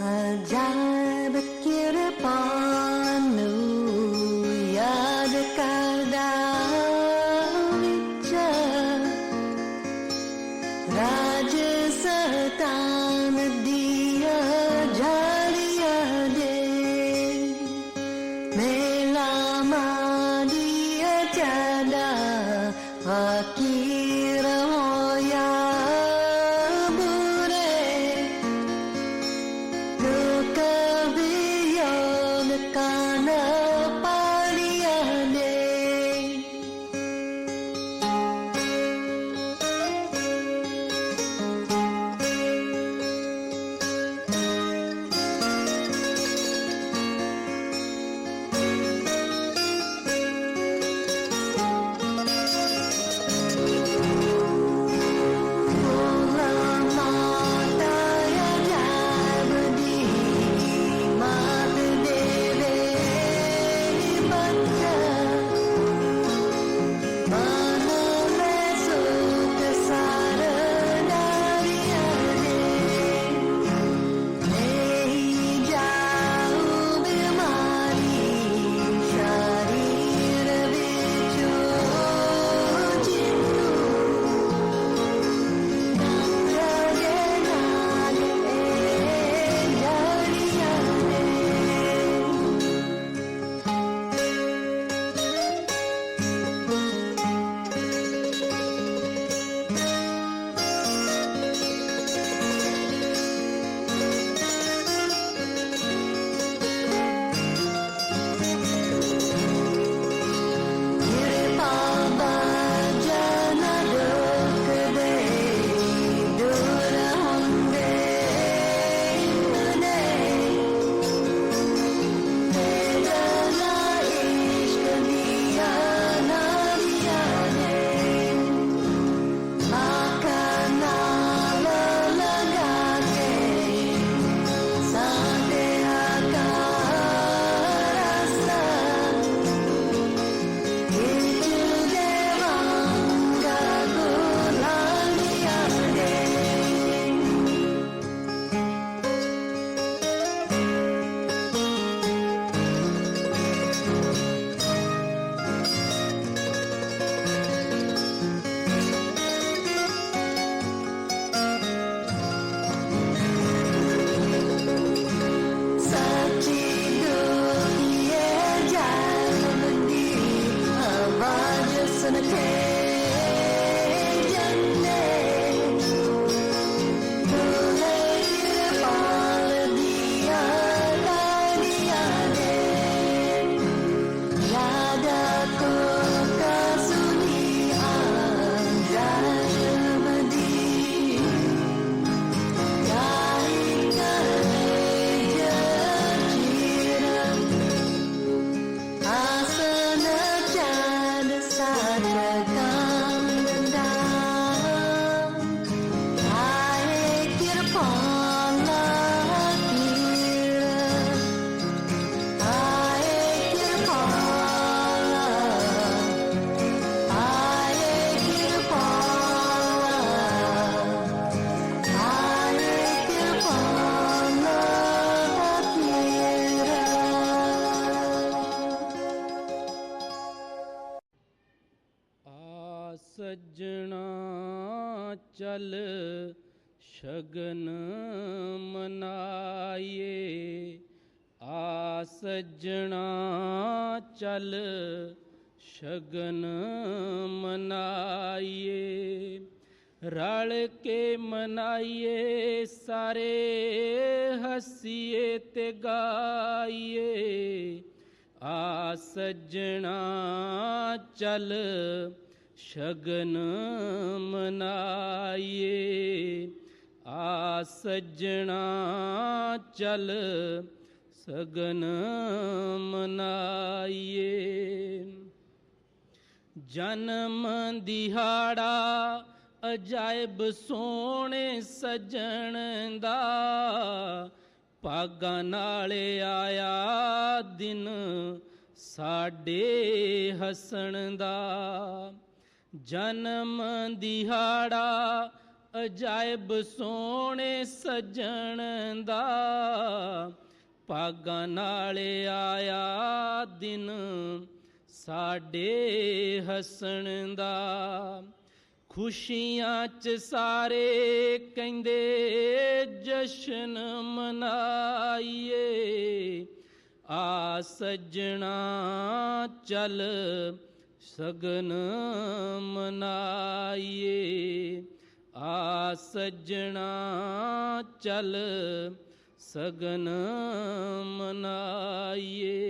अजायब किरपानु याद करदा विच राज सहतान दिया झाड़िया दे मेला मादिया चादा फकीर होया सज्जणा चल शगन मनाइए आ सज्जणा चल शगन मनाइए रल के मनाइए सारे हसीए ते गाइए आ सज्जणा चल शगन मनाइए आ सज्जणा चल सगन मनाइए जन्म दिहाड़ा अजायब सोने सजन दा भागां नाले आया दिन साडे हसन दा जन्म दिहाड़ा ਅਜਾਇਬ ਸੋਹਣੇ ਸੱਜਣ ਦਾ ਭਾਗਾਂ ਨਾਲ ਆਇਆ ਦਿਨ ਸਾਡੇ ਹੱਸਣ ਦਾ। ਖੁਸ਼ੀਆਂ 'ਚ ਸਾਰੇ ਕਹਿੰਦੇ ਜਸ਼ਨ ਮਨਾਈਏ, ਆ ਸੱਜਣਾ ਚੱਲ ਸਗਨ ਮਨਾਈਏ, ਆ ਸੱਜਣਾ ਚੱਲ ਸਗਨ ਮਨਾਈਏ।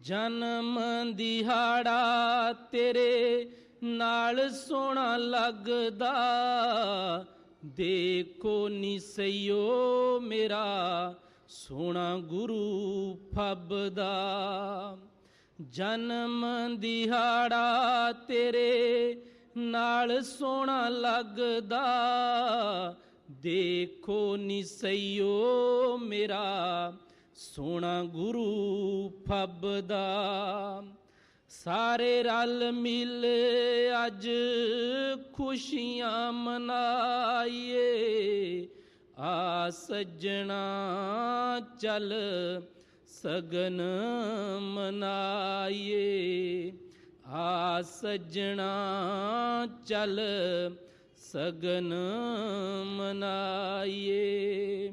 ਜਨਮ ਦਿਹਾੜਾ ਤੇਰੇ ਨਾਲ ਸੋਹਣਾ ਲੱਗਦਾ, ਦੇਖੋ ਨੀ ਸਈਓ ਮੇਰਾ ਸੋਹਣਾ ਗੁਰੂ ਫੱਬਦਾ। ਜਨਮ ਦਿਹਾੜਾ ਤੇਰੇ ਨਾਲ ਸੋਹਣਾ ਲੱਗਦਾ, ਦੇਖੋ ਨੀ ਸਈਓ ਮੇਰਾ ਸੋਹਣਾ ਗੁਰੂ ਫੱਬਦਾ। ਸਾਰੇ ਰਲ ਮਿਲ ਅੱਜ ਖੁਸ਼ੀਆਂ ਮਨਾਈਏ, ਆ ਸੱਜਣਾ ਚੱਲ ਸਗਨ ਮਨਾਈਏ, ਆ ਸੱਜਣਾ ਚੱਲ ਸਗਨ ਮਨਾਈਏ।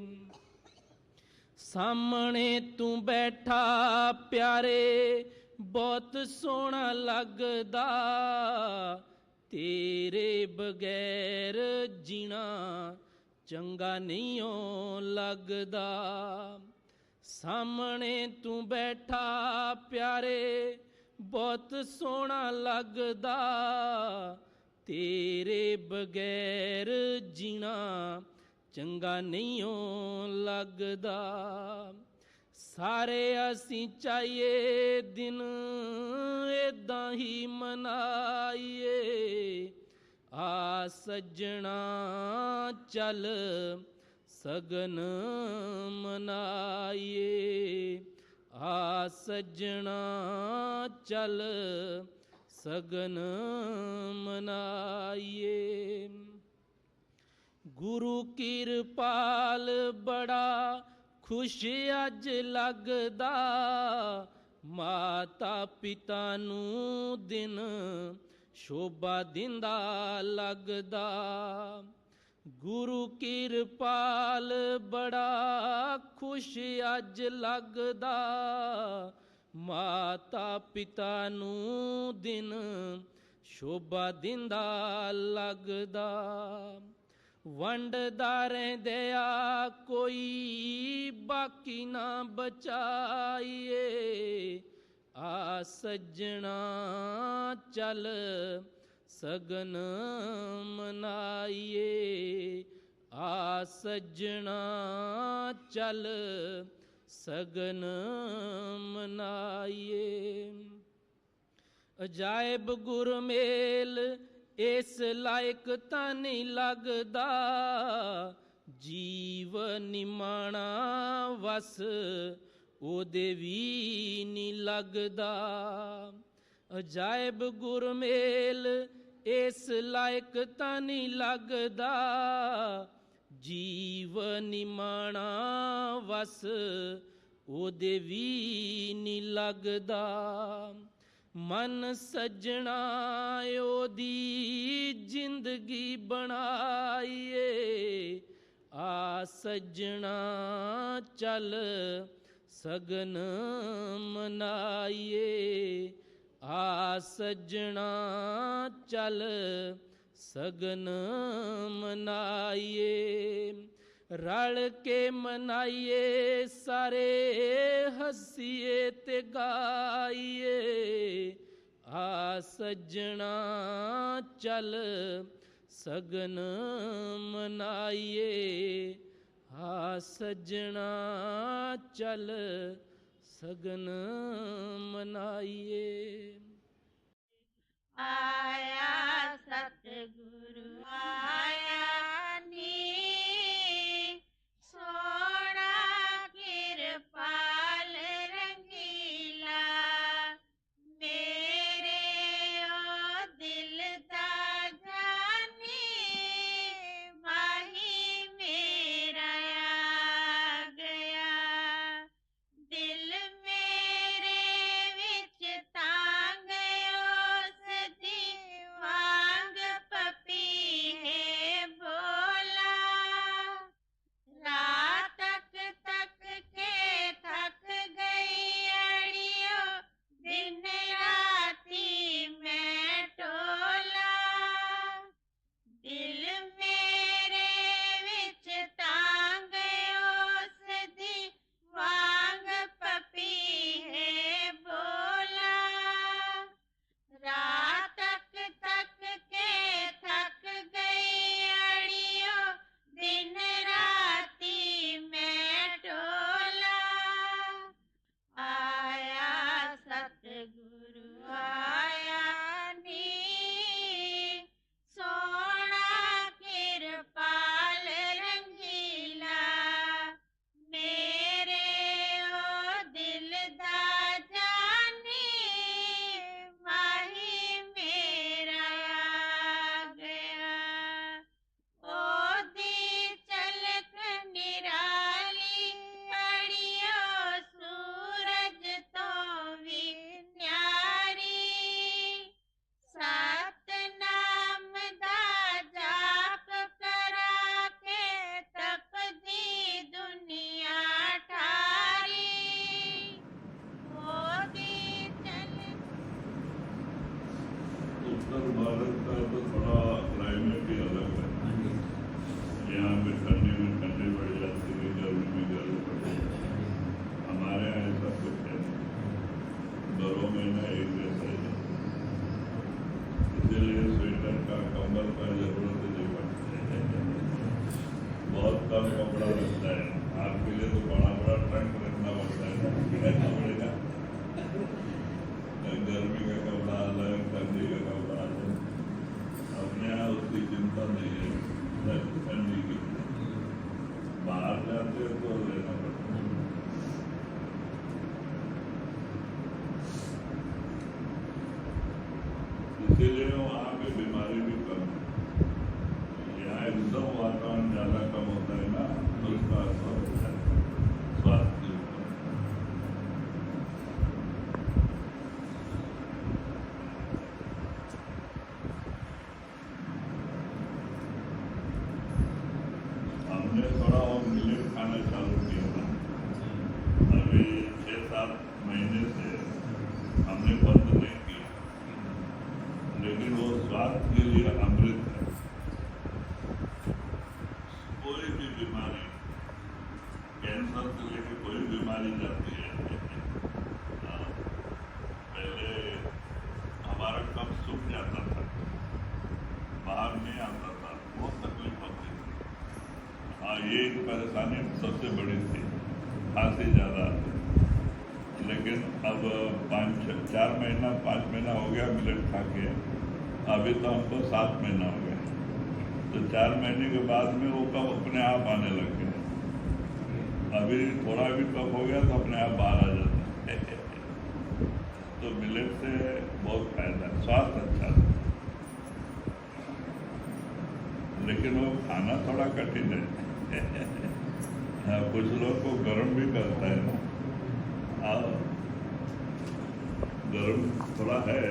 ਸਾਹਮਣੇ ਤੂੰ ਬੈਠਾ ਪਿਆਰੇ ਬਹੁਤ ਸੋਹਣਾ ਲੱਗਦਾ, ਤੇਰੇ ਬਗੈਰ ਜੀਣਾ ਚੰਗਾ ਨਹੀਂ ਓ ਲੱਗਦਾ। ਸਾਹਮਣੇ ਤੂੰ ਬੈਠਾ ਪਿਆਰੇ ਬਹੁਤ ਸੋਹਣਾ ਲੱਗਦਾ, ਤੇਰੇ ਬਗੈਰ ਜੀਣਾ ਚੰਗਾ ਨਹੀਂ ਓ ਲੱਗਦਾ। ਸਾਰੇ ਅਸੀਂ ਚਾਹੀਏ ਦਿਨ ਏਦਾਂ ਹੀ ਮਨਾਈਏ, ਆ ਸੱਜਣਾ ਚੱਲ ਸਗਨ ਮਨਾਈਏ, ਆ ਸੱਜਣਾ ਚੱਲ ਸਗਨ ਮਨਾਈਏ। ਗੁਰੂ ਕਿਰਪਾਲ ਬੜਾ ਖੁਸ਼ ਅੱਜ ਲੱਗਦਾ, ਮਾਤਾ ਪਿਤਾ ਨੂੰ ਦਿਨ ਸ਼ੋਭਾ ਦਿੰਦਾ ਲੱਗਦਾ। ਗੁਰੂ ਕਿਰਪਾਲ ਬੜਾ ਖੁਸ਼ ਅੱਜ ਲੱਗਦਾ, ਮਾਤਾ ਪਿਤਾ ਨੂੰ ਦਿਨ ਸ਼ੋਭਾ ਦਿੰਦਾ ਲੱਗਦਾ। ਵੰਡਦਾ ਰਹਿੰਦਿਆ ਕੋਈ ਬਾਕੀ ਨਾ ਬਚਾਈਏ, ਆ ਸੱਜਣਾ ਚੱਲ ਸਗਨ ਮਨਾਈਏ, ਆ ਸੱਜਣਾ ਚੱਲ ਸਗਨ ਮਨਾਈਏ। ਅਜਾਇਬ ਗੁਰਮੇਲ ਇਸ ਲਾਇਕ ਤਾਂ ਨਹੀਂ ਲੱਗਦਾ, ਜੀਵ ਨਿਮਾਣਾ ਵਸ ਉਹਦੇ ਵੀ ਨਹੀਂ ਲੱਗਦਾ। ਅਜਾਇਬ ਗੁਰਮੇਲ ਇਸ ਲਾਇਕ ਤਾਂ ਨਹੀਂ ਲੱਗਦਾ, ਜੀਵ ਨਿਮਾਣਾ ਵਸ ਉਹਦੇ ਵੀ ਨਹੀਂ ਲੱਗਦਾ। ਮਨ ਸੱਜਣਾ ਉਹਦੀ ਜ਼ਿੰਦਗੀ ਬਣਾਈਏ, ਆ ਸੱਜਣਾ ਚੱਲ ਸਗਨ ਮਨਾਈਏ, ਆ ਸੱਜਣਾ ਚੱਲ ਸਗਨ ਮਨਾਈਏ। ਰਲ ਕੇ ਮਨਾਈਏ ਸਾਰੇ ਹੱਸੀਏ ਤੇ ਗਾਈਏ, ਆ ਸੱਜਣਾ ਚੱਲ ਸਗਨ ਮਨਾਈਏ, ਆ ਸੱਜਣਾ ਚੱਲ ਸਗਨ ਮਨਾਈਏ। ਆਇਆ ਸਤਿਗੁਰੂ ਆਇਆ ਨੀ, ਸੋਹਣਾ ਕਿਰਪਾਲ ਰੰਗੀਲਾ, ਮੇਰੇ ਓ ਦਿਲ ਦਾ ਜਾਨੀ भारत का तो थोड़ा क्लाइमेट ही अलग है। यहाँ पे ठंडी में ठंडी बढ़ जाती है, गर्मी में गर्मी बढ़ जाती है। हमारे यहाँ ऐसा कुछ है नहीं, 2 महीना एक जैसा ही है। इसीलिए स्वेटर का, कम्बल का जरूरत नहीं पड़ती है। बहुत कम कपड़ा लगता है। आपके लिए तो बड़ा बड़ा ट्रंक रखना पड़ता है ना कपड़े का। गर्मी का कपड़ा अलग, ठंडी का कपड़ा अलग। अपने यहाँ उसकी चिंता नहीं है ठंडी की। बाहर जाते हैं तो लेना पड़ता है। इसीलिए वहाँ पे बीमारी भी कम है। यहाँ एकदम वातावरण ज़्यादा कम होता है ना, तो उसका असर होता है स्वास्थ्य के ऊपर। हमने थोड़ा और मिलेट खाना चालू किया था। अभी 6-7 महीने से हमने बंद नहीं किया, लेकिन वो स्वास्थ्य के लिए अमृत है। कोई भी बीमारी, कैंसर से लेकर कोई बीमारी जाती है। पहले हमारा कफ सूख जाता था, बाहर नहीं आता था, बहुत तकलीफ होती थी। हाँ, ये एक परेशानी सबसे बड़ी थी, खांसी ज़्यादा आती। लेकिन अब 4 महीना 5 महीना हो गया मिलेट खा के। अभी तो हमको 7 महीना हो गया, तो 4 महीने के बाद में वो कफ अपने आप आने लग गए। अभी थोड़ा भी कफ हो गया तो अपने आप बाहर आ जाता है। तो मिलेट से बहुत फायदा है, स्वास्थ्य अच्छा है। लेकिन वो खाना थोड़ा कठिन है। कुछ लोग को गर्म भी करता है ना, गर्म थोड़ा है।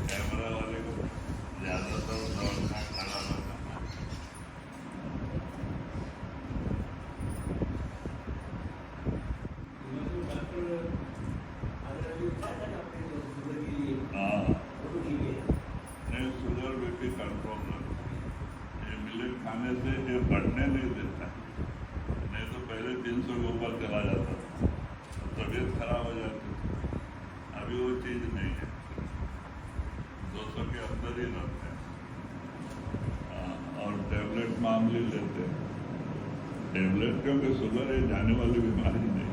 कैमरा वाले को ज़्यादातर दौड़ना खड़ा रहना। हाँ, नहीं शुगर बीपी कंट्रोल में। ये मिलेट खाने से ये बढ़ने नहीं देता, नहीं तो पहले 300 के ऊपर चला जाता था, तबीयत खराब हो जाती थी। अभी वो चीज़ नहीं है, 200 के अंदर ही रहते हैं। और टैबलेट मामूली लेते हैं, टैबलेट क्योंकि शुगर है जाने वाली बीमारी नहीं है।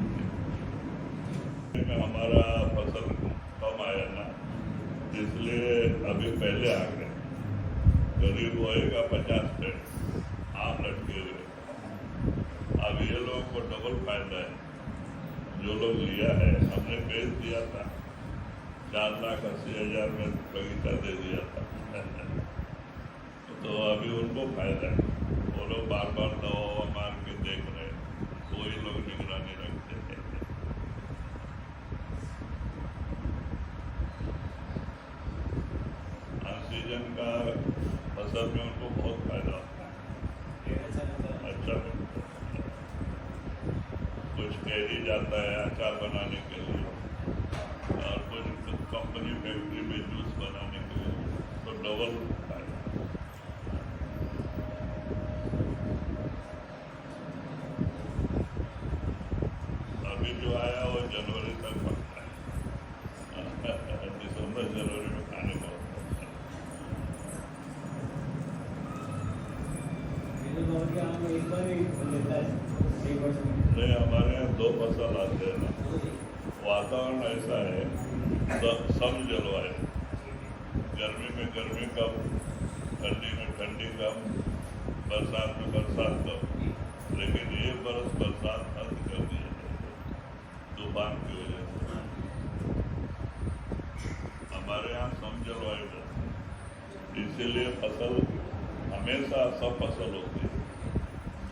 हमारा फसल कम आया ना, इसलिए अभी पहले आ गए। करीब होएगा 50 पेड़ आम लटके हुए। अब ये लोगों को डबल फायदा है। जो लोग लिया है, हमने बेच दिया था, 4,80,000 में बगीचा दे दिया था। तो अभी उनको फायदा है। वो लोग बार बार दवा मार के देख रहे हैं, कोई लोग निगरानी रखते हैं। सीजन का फसल में उनको बहुत फायदा होता है, अच्छा मिलता है। कुछ कैरी जाता है अचार बनाने के लिए, और कुछ कंपनी फैक्ट्री में जूस बनाने के लिए, तो डबल फायदा। अभी जो आया वो जनवरी तक पकता है, दिसंबर जनवरी में खाने का होता है। नहीं, हमारे यहाँ 2 फसल आते हैं ना। वातावरण ऐसा है, सम जलवायु, गर्मी में गर्मी कम, ठंडी में ठंडी कम, बरसात में बरसात कम। लेकिन ये बरस बरसात बंद कर दी है तूफान की वजह से। हमारे यहाँ सम जलवायु है, इसीलिए फसल हमेशा सब फसल होती है।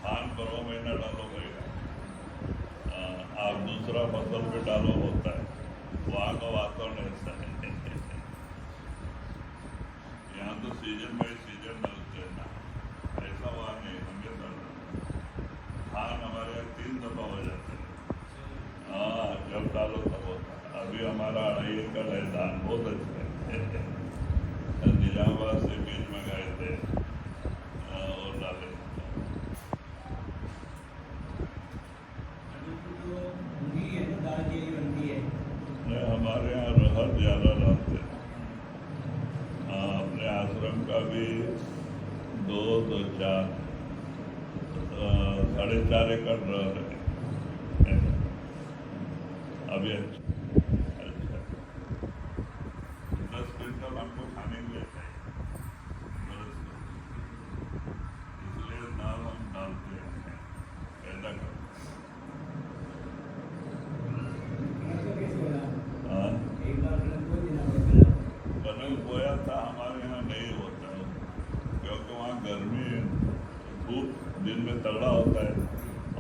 धान 12 महीना डालोगे, आप दूसरा फसल पे डालो होता है, वहाँ का वातावरण ऐसा है। यहाँ तो सीजन बाई सीजन डालते हैं ना, ऐसा वहाँ नहीं, हमेशा धान हमारे यहाँ 3 दफा हो जाता है। हाँ, जब डालो तब होता है। अभी हमारा 2.5 एकड़ है धान, बहुत अच्छा है। निजामाबाद से बीज मंगाए थे और डाले। नहीं, हमारे यहाँ रहर ज़्यादा डालते हैं। अपने आश्रम का भी 2 तो 4 4.5 एकड़ रहर है अभी। अच्छा 10 क्विंटल हमको खाने के लिए चाहिए बरस में, इसलिए दाल हम डालते हैं, पैदा करते हैं। हाँ, कनक बोया था, हमारे यहाँ नहीं होता है क्योंकि वहाँ गर्मी, धूप दिन में तगड़ा होता है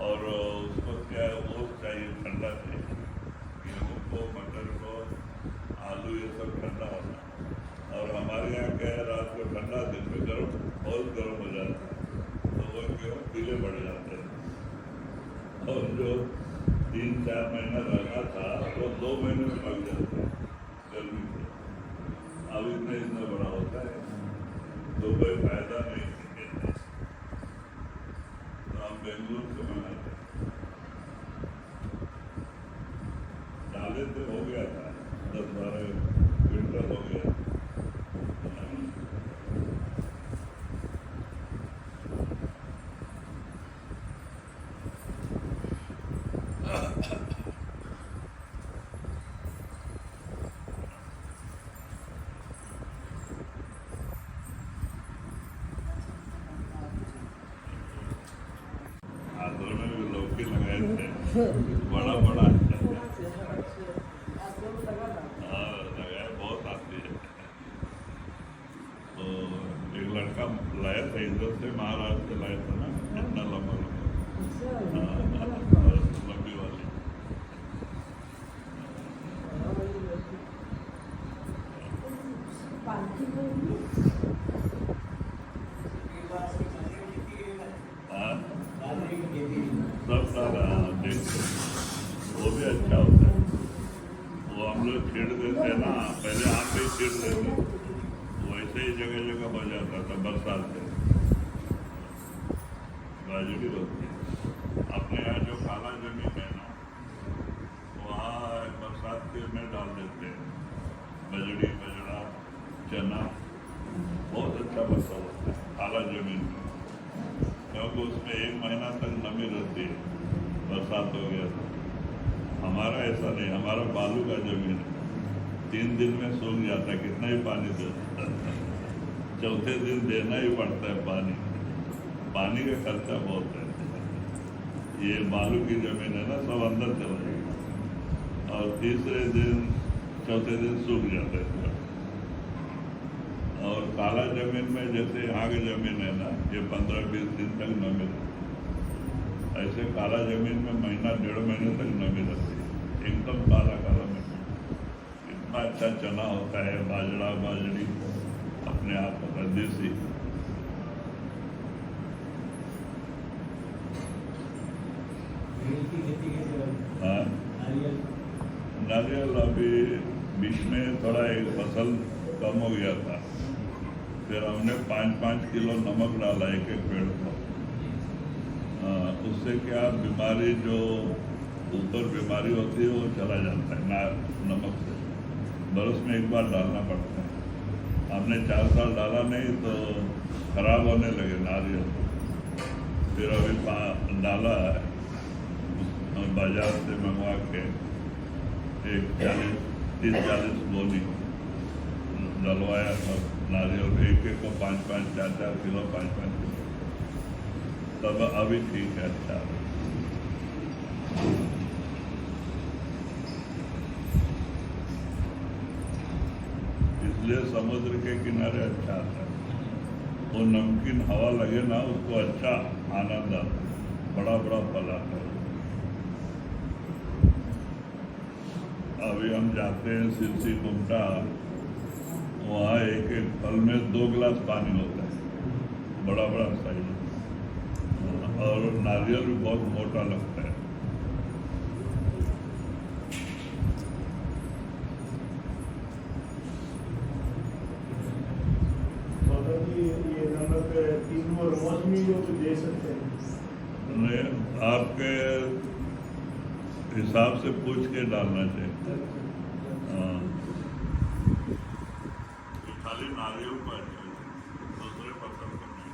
और उसको क्या है, ओस चाहिए, ठंडा चाहिए। गेहूँ को, मटर को, आलू, ये सब ठंडा होता है। और हमारे यहाँ क्या है, रात को ठंडा, दिन में गर्म, बहुत गर्म हो जाता है, तो वो गेहूँ पीले पड़ जाते हैं। और जो 3-4 महीना रहना था वो 2 महीने में पक जाता है गर्मी से। अब इतना बड़ा होता है तो कोई फायदा नहीं है। तो हम बेंगलुरु से मंगाते हैं, डाले तो हो गया था, 10-12 क्विंटल हो गया। आदर में भी लौकी लगाए थे, बड़ा बड़ा लगाया, बहुत आती है। तो एक लड़का लाया था इधर से, महाराष्ट्र से लाया था ना, इतना लंबा लंबी वाली। सब सारा देखते, वो भी अच्छा होता है। वो हम लोग छीड़ देते हैं ना, पहले आप पे ही छीड़ देते, वैसे ही जगह जगह हो जाता था बरसात से। बाजरी होती है अपने यहाँ, जो काला जमीन है ना, वहाँ बरसात के में डाल देते हैं बजड़ी, बजड़ा, चना, बहुत अच्छा फसल होता है काला जमीन में, क्योंकि उसमें 1 महीना तक नमी रहती है, बरसात हो गया तो। हमारा ऐसा नहीं, हमारा बालू का जमीन है, 3 दिन में सूख जाता है, कितना ही पानी दे, चौथे दिन देना ही पड़ता है पानी। पानी का खर्चा बहुत है। ये बालू की जमीन है ना, सब अंदर चला जाएगा और तीसरे दिन, चौथे दिन सूख जाता है। और काला जमीन में जैसे यहाँ की जमीन है ना, ये 15-20 दिन तक नमी रहती है, ऐसे काला जमीन में महीना 1.5 महीने तक नमी रहती है, एकदम काला काला में। इतना अच्छा चना होता है, बाजरा, बाजरी अपने आप होता है देसी। हाँ, नारियल अभी बीच में थोड़ा एक फसल कम हो गया था, फिर हमने 5-5 किलो नमक डाला एक पेड़ को। उससे क्या बीमारी, जो ऊपर बीमारी होती है वो चला जाता है ना, नमक से। बरस में 1 बार डालना पड़ता है। हमने 4 साल डाला नहीं तो खराब होने लगे नारियल, फिर अभी डाला है बाजार से मंगवा के, 30-40 गोली डलवाया सब नारियल, एक को 5-5, 4-4 किलो, 5-5 किलो, तब अभी ठीक है, अच्छा। इसलिए समुद्र के किनारे अच्छा आता है, वो नमकीन हवा लगे ना, उसको अच्छा आनंद आता है, बड़ा बड़ा फल आता है। अभी हम जाते हैं सिरसी कुमटा, वहाँ एक एक फल में 2 गिलास पानी होता है, बड़ा बड़ा साइज, और नारियल भी बहुत मोटा लगता है। ये नमक तीनों और मौसमी जो तो दे सकते हैं। नहीं, आपके हिसाब से पूछ के डालना चाहिए। हाँ, ये खाली नारियल पर दूसरे पत्थर पर नहीं।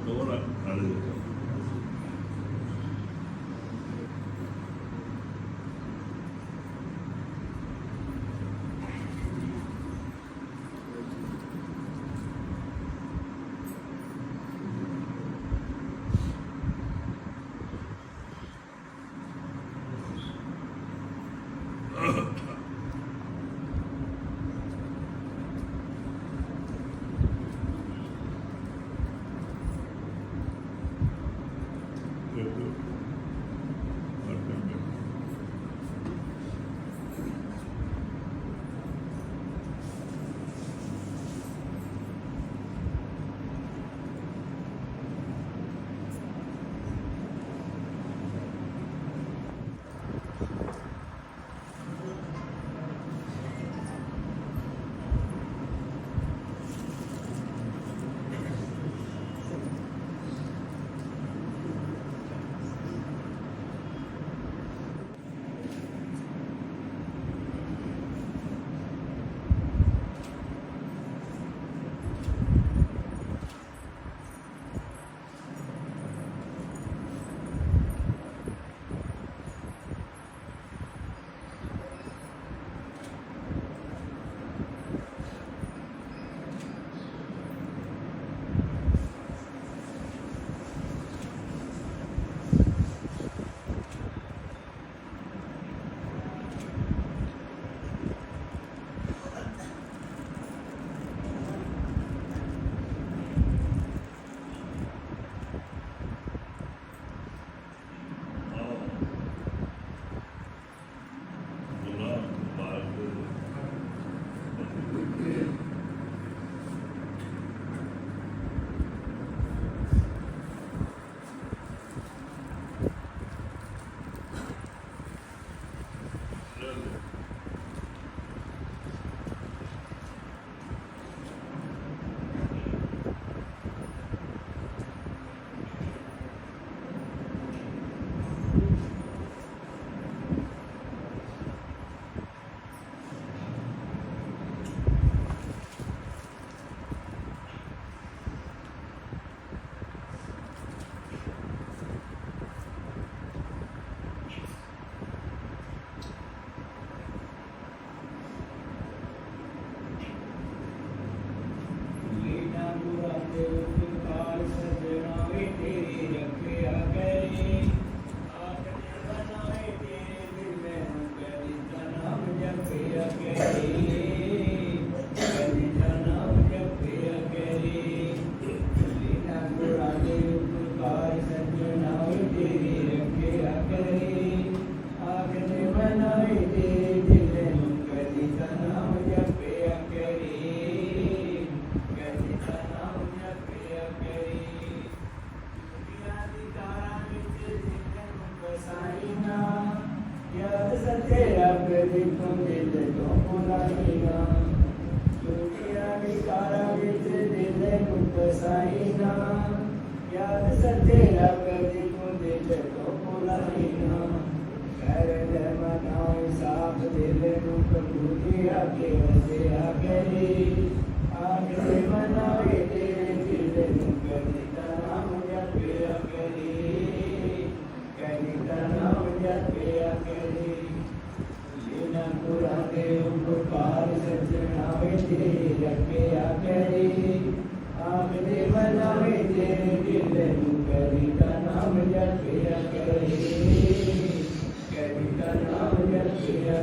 थोड़ा खड़े हो जाओ।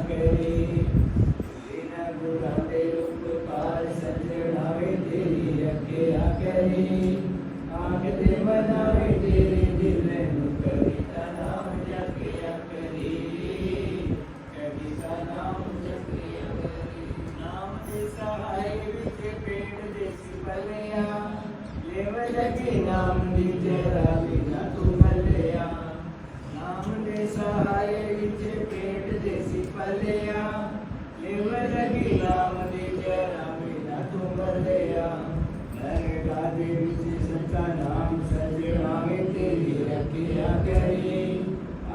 Kari, Lina Gurate Upar आखते मनावे तेरे दिल नु कविता नाम जपिया करी कविता नाम जपिया करी नाम दे सहाय विच पेड़ देसी बलिया लेव लगे नाम दी जरा बिना तू भलिया नाम दे सहाय विच पेड़ देसी बलिया लेव लगे नाम दी जरा बिना तू भलिया नरका दे विच सच्चा नाम सजनावे तेरी रखिया करी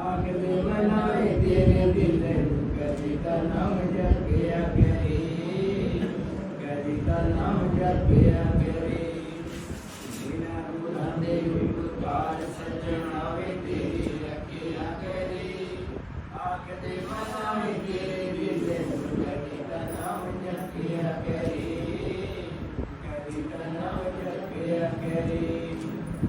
आखते मनावे तेरे दिल नु कविता नाम जपिया करी कविता नाम जपिया करी बिना बुलांदे उपकार सजनावे तेरी रखिया करी आखते मनावे तेरे दिल नु कविता नाम जपिया करी कविता नाम जपिया करी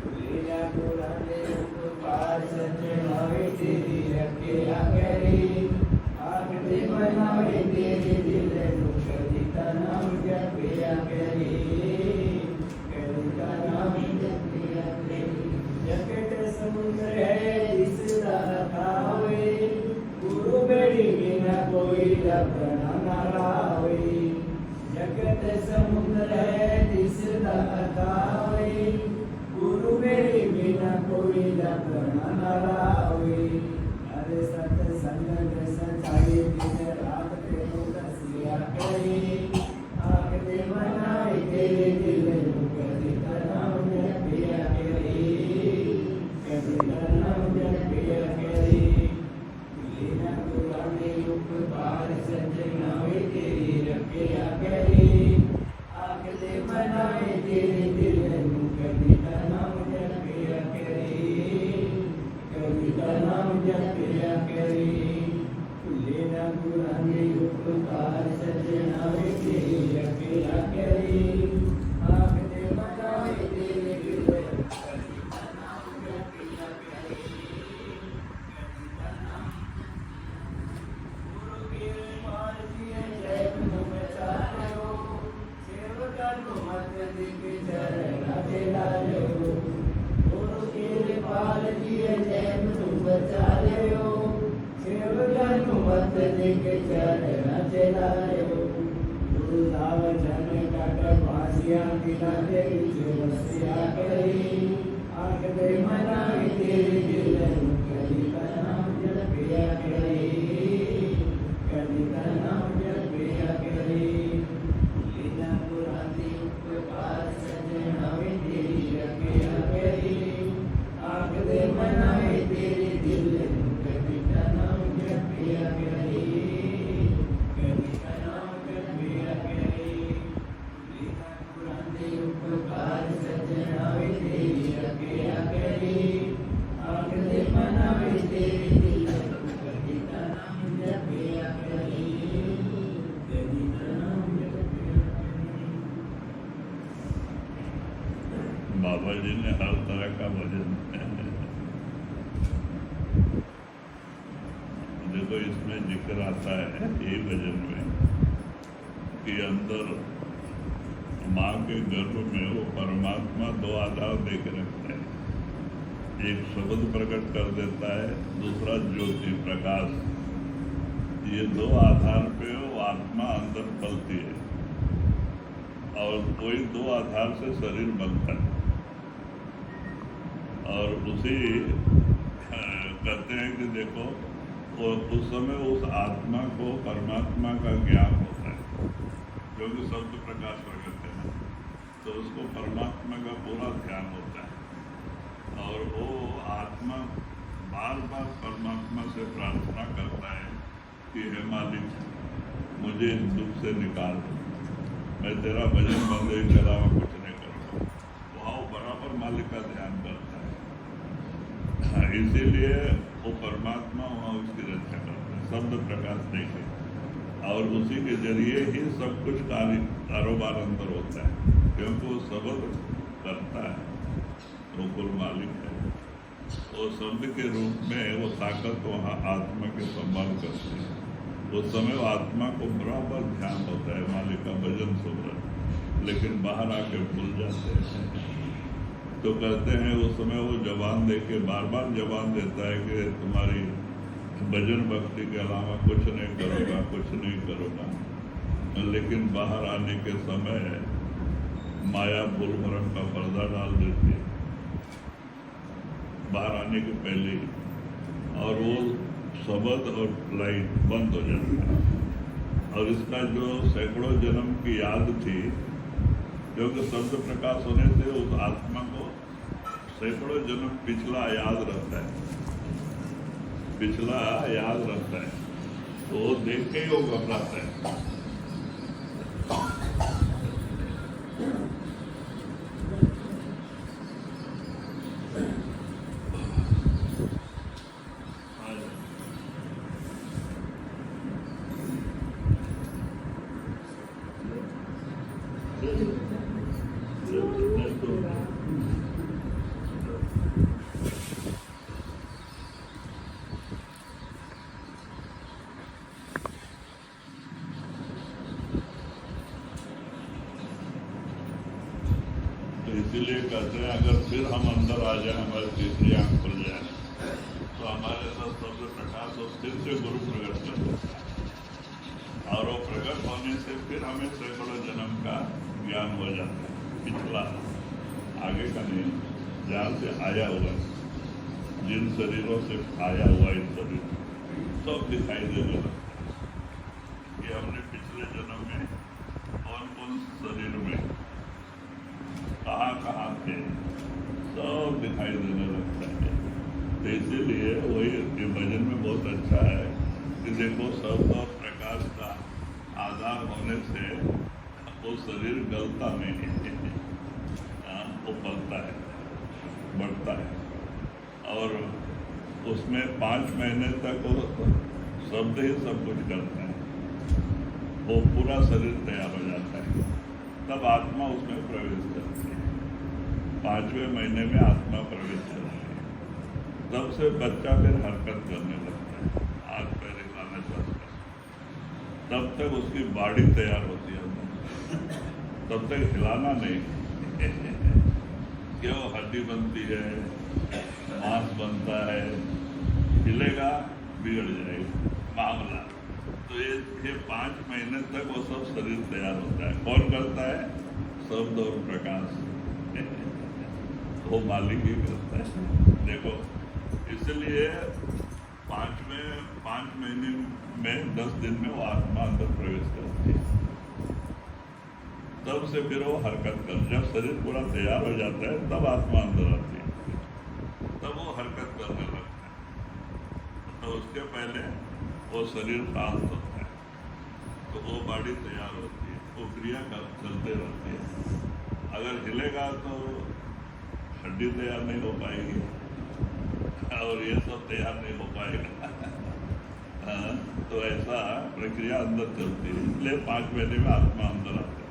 बिना बुलांदे उपकार सजनावे तेरी रखिया करी आखते मनावे तेरे दिल नु कविता नाम जपिया करी कविता नाम जपिया करी जगत समुद्र है जिसदा खावे गुरु बेड़ी बिना कोई लपना न लावे जगत समुद्र है जिसदा खावे गुरु बेड़ी बिना कोई लपना न लावे अरे सत्संग सचाई दिन रात तेरू दसिया करी आखते मनावे तेरे दिल नु कविता नाम जपिया करी कविता नाम जपिया करी बिना बुलांदे उपकार सजनावे तेरी रखिया करी आखते मनावे तेरे दिल नु कविता नाम जपिया करी कविता नाम जपिया करी बिना बुलांदे उपकार सजनावे तेरी रखिया करी आखते मनावे तेरे दिल नु कविता नाम जपिया करी कविता नाम गुरु के मार दिए जय नु बचायो सेवका नु मत दिख चरण चलायो गुरु के पाल दिए जय नु बचायो सेवका नु मत दिख चरण चलायो गुरु दाव जन काट फांसिया दिला दे वसिया करी आखते मनावे तेरे दिल नु कविता नाम जपिया करी कविता नाम जपिया करी बिना बुलांदे उपकार सजनावे तेरी रखिया करी आखते मनावे तेरे दिल नु कविता नाम जपिया करी कविता नाम जपिया करी बिना बुलांदे उपकार सजनावे तेरी रखिया करी आखते मनावे तेरे दिल नु कविता नाम जपिया करी कविता नाम जपिया करी बाबा जी ने हर तरह का भजन देखो इसमें जिक्र आता है ये भजन में कि अंदर माँ के गर्भ में वो परमात्मा दो आधार दे के रखता है। एक शब्द प्रकट कर देता है, दूसरा ज्योति प्रकाश। ये दो आधार पे वो आत्मा अंदर पलती है और वही दो आधार से शरीर बनता है। और उसी कहते हैं कि देखो वो उस समय उस आत्मा को परमात्मा का ज्ञान होता है, क्योंकि शब्द प्रकाश प्रकट है तो उसको परमात्मा का पूरा ध्यान होता है। और वो आत्मा बार बार परमात्मा से प्रार्थना करता है कि हे मालिक मुझे इस दुख से निकाल, मैं तेरा भजन बंद के अलावा कुछ नहीं करूँगा। वहाँ वो बराबर मालिक का ध्यान करता है। इसीलिए वो परमात्मा वहाँ उसकी रक्षा करता है, शब्द प्रकाश देखे, और उसी के जरिए ही सब कुछ कारोबार अंदर होता है, क्योंकि वो शब्द करता है, वो कुल मालिक है। वो शब्द के रूप में वो ताकत वहाँ आत्मा के संभाल करती है। उस समय वो आत्मा को बराबर ध्यान होता है मालिक का भजन सुमरन, लेकिन बाहर आके भूल जाते हैं। तो कहते हैं उस समय वो जबान दे के बार बार जबान देता है कि तुम्हारी भजन भक्ति के अलावा कुछ नहीं करूँगा, कुछ नहीं करूँगा। लेकिन बाहर आने के समय माया भूल भरम का पर्दा डाल देती है बाहर आने के पहले ही, और वो शब्द और लाइट बंद हो जाता है। और इसका जो सैकड़ों जन्म की याद थी, क्योंकि शब्द प्रकाश होने से उस आत्मा को सैकड़ों जन्म पिछला याद रहता है, पिछला याद रहता है, तो वो देख के ही वो घबराता है। इसीलिए कहते हैं अगर फिर हम अंदर आ जाए, हमारी तीसरी आंख खुल जाए, तो हमारे अंदर शब्द प्रकाश और फिर से गुरु प्रकट कर देता है। और वो प्रकट होने से फिर हमें सैकड़ों जन्म का ज्ञान हो जाता है, पिछला आगे का नहीं, जहाँ से आया हुआ, जिन शरीरों से आया हुआ इस शरीर सब दिखाई देने लगता है कि हमने पिछले जन्म में कौन कौन शरीर में कहाँ थे, सब दिखाई देने लगता है। तो इसीलिए वही भजन में बहुत अच्छा है कि देखो शब्द और प्रकाश का आधार होने से वो शरीर गलता नहीं है, वो पलता है, बढ़ता है। और उसमें 5 महीने तक वो शब्द ही सब कुछ करता है, वो पूरा शरीर तैयार हो जाता है, तब आत्मा उसमें प्रवेश करती है। 5वें महीने में आत्मा प्रवेश करती है, तब से बच्चा फिर हरकत करने लगता है, हाथ पैर हिलाना चाहता है, तब तक उसकी बॉडी तैयार होती है, तब तक हिलाना नहीं। क्यों? हड्डी बनती है, मांस बनता है, हिलेगा बिगड़ जाएगा मामला। तो ये 5 महीने तक वो सब शरीर तैयार होता है। कौन करता है? शब्द और प्रकाश, वो मालिक ही करता है। देखो, इसलिए 5 महीने में 10 दिन में वो आत्मा अंदर प्रवेश करती है, तब से फिर वो हरकत कर, जब शरीर पूरा तैयार हो जाता है तब आत्मा अंदर आती है, तब वो हरकत करने लगता है। तो उसके पहले वो शरीर शांत होता है, तो वो बॉडी तैयार होती है, वो क्रिया चलते रहती है। अगर हिलेगा तो हड्डी तैयार नहीं हो पाएगी और ये सब तैयार नहीं हो पाएगा। तो ऐसा प्रक्रिया अंदर चलती है, इसलिए 5 महीने में आत्मा अंदर आता है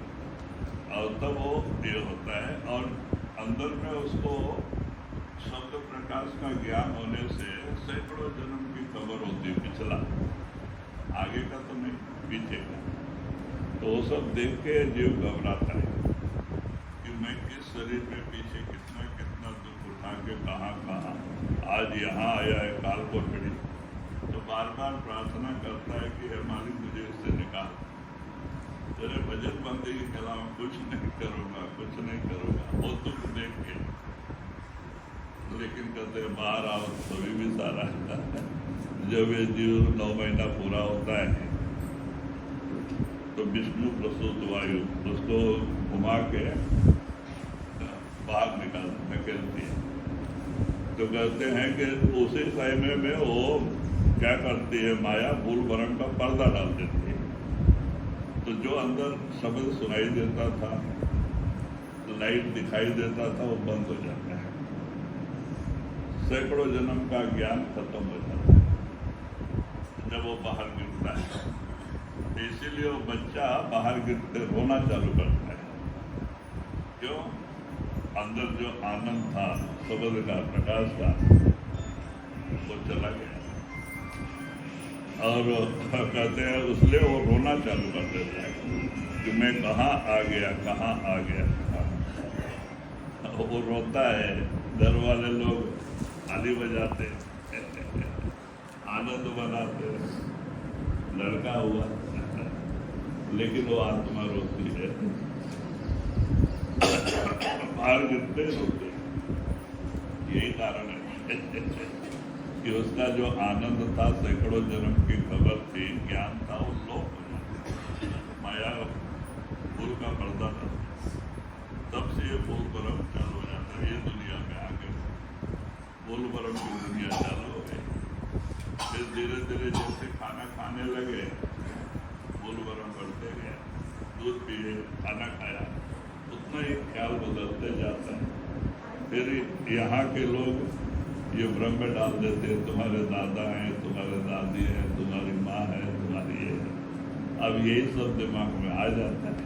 और तब वो ये होता है। और अंदर में उसको शब्द प्रकाश का ज्ञान होने से सैकड़ों जन्म की खबर होती है, पिछला, आगे का तो नहीं, पीछे का। तो वो सब देख के जीव घबराता है कि मैं किस शरीर में पीछे कितना कितना दुख उठा के कहाँ आज यहाँ आया है, काल को खड़ी। तो बार बार प्रार्थना करता है कि हे मालिक मुझे इससे निकाल, तेरे भजन बंदगी के अलावा कुछ नहीं करूँगा, कुछ नहीं करूँगा, वो दुख देख के। लेकिन कहते बाहर आओ तभी भी सारा जब ये जीव 9 महीना पूरा होता है तो विष्णु प्रसूत वायु उसको घुमा के बाहर निकलती है। तो कहते हैं कि उसी समय में वो क्या करती है, माया भूल भरम का पर्दा डाल देती है। तो जो अंदर शब्द सुनाई देता था, लाइट दिखाई देता था, वो बंद हो जाता है, सैकड़ों जन्म का ज्ञान खत्म हो जाता है जब वो बाहर गिरता है। इसीलिए वो बच्चा बाहर गिरते रोना चालू करता है। क्यों? अंदर जो आनंद था, शब्द का, प्रकाश का, वो चला गया। और कहते हैं उसलिए वो रोना चालू कर देता है कि मैं कहाँ आ गया, कहाँ आ गया। वो रोता है, घर वाले लोग ताली बजाते आनंद मनाते, लड़का हुआ, लेकिन वो आत्मा रोती है, बाहर गिरते रोते। यही कारण है कि उसका जो आनंद था, सैकड़ों जन्म की खबर थी, ज्ञान था, वो लोप हो जाता। माया फूल का पर्दा था, तब से ये फूल परम चालू हो जाता है। ये दुनिया में आके फूल परम की दुनिया चालू हो गई। फिर धीरे धीरे जैसे खाना खाने लगे, फूल परम बढ़ते गए, दूध पिए, खाना खाया, उतना ही ख्याल बदलते जाता है। फिर यहाँ के लोग ये भ्रम में डाल देते हैं, तुम्हारे दादा हैं, तुम्हारे दादी है, तुम्हारी माँ है, तुम्हारी ये है। अब यही सब दिमाग में आ जाता है,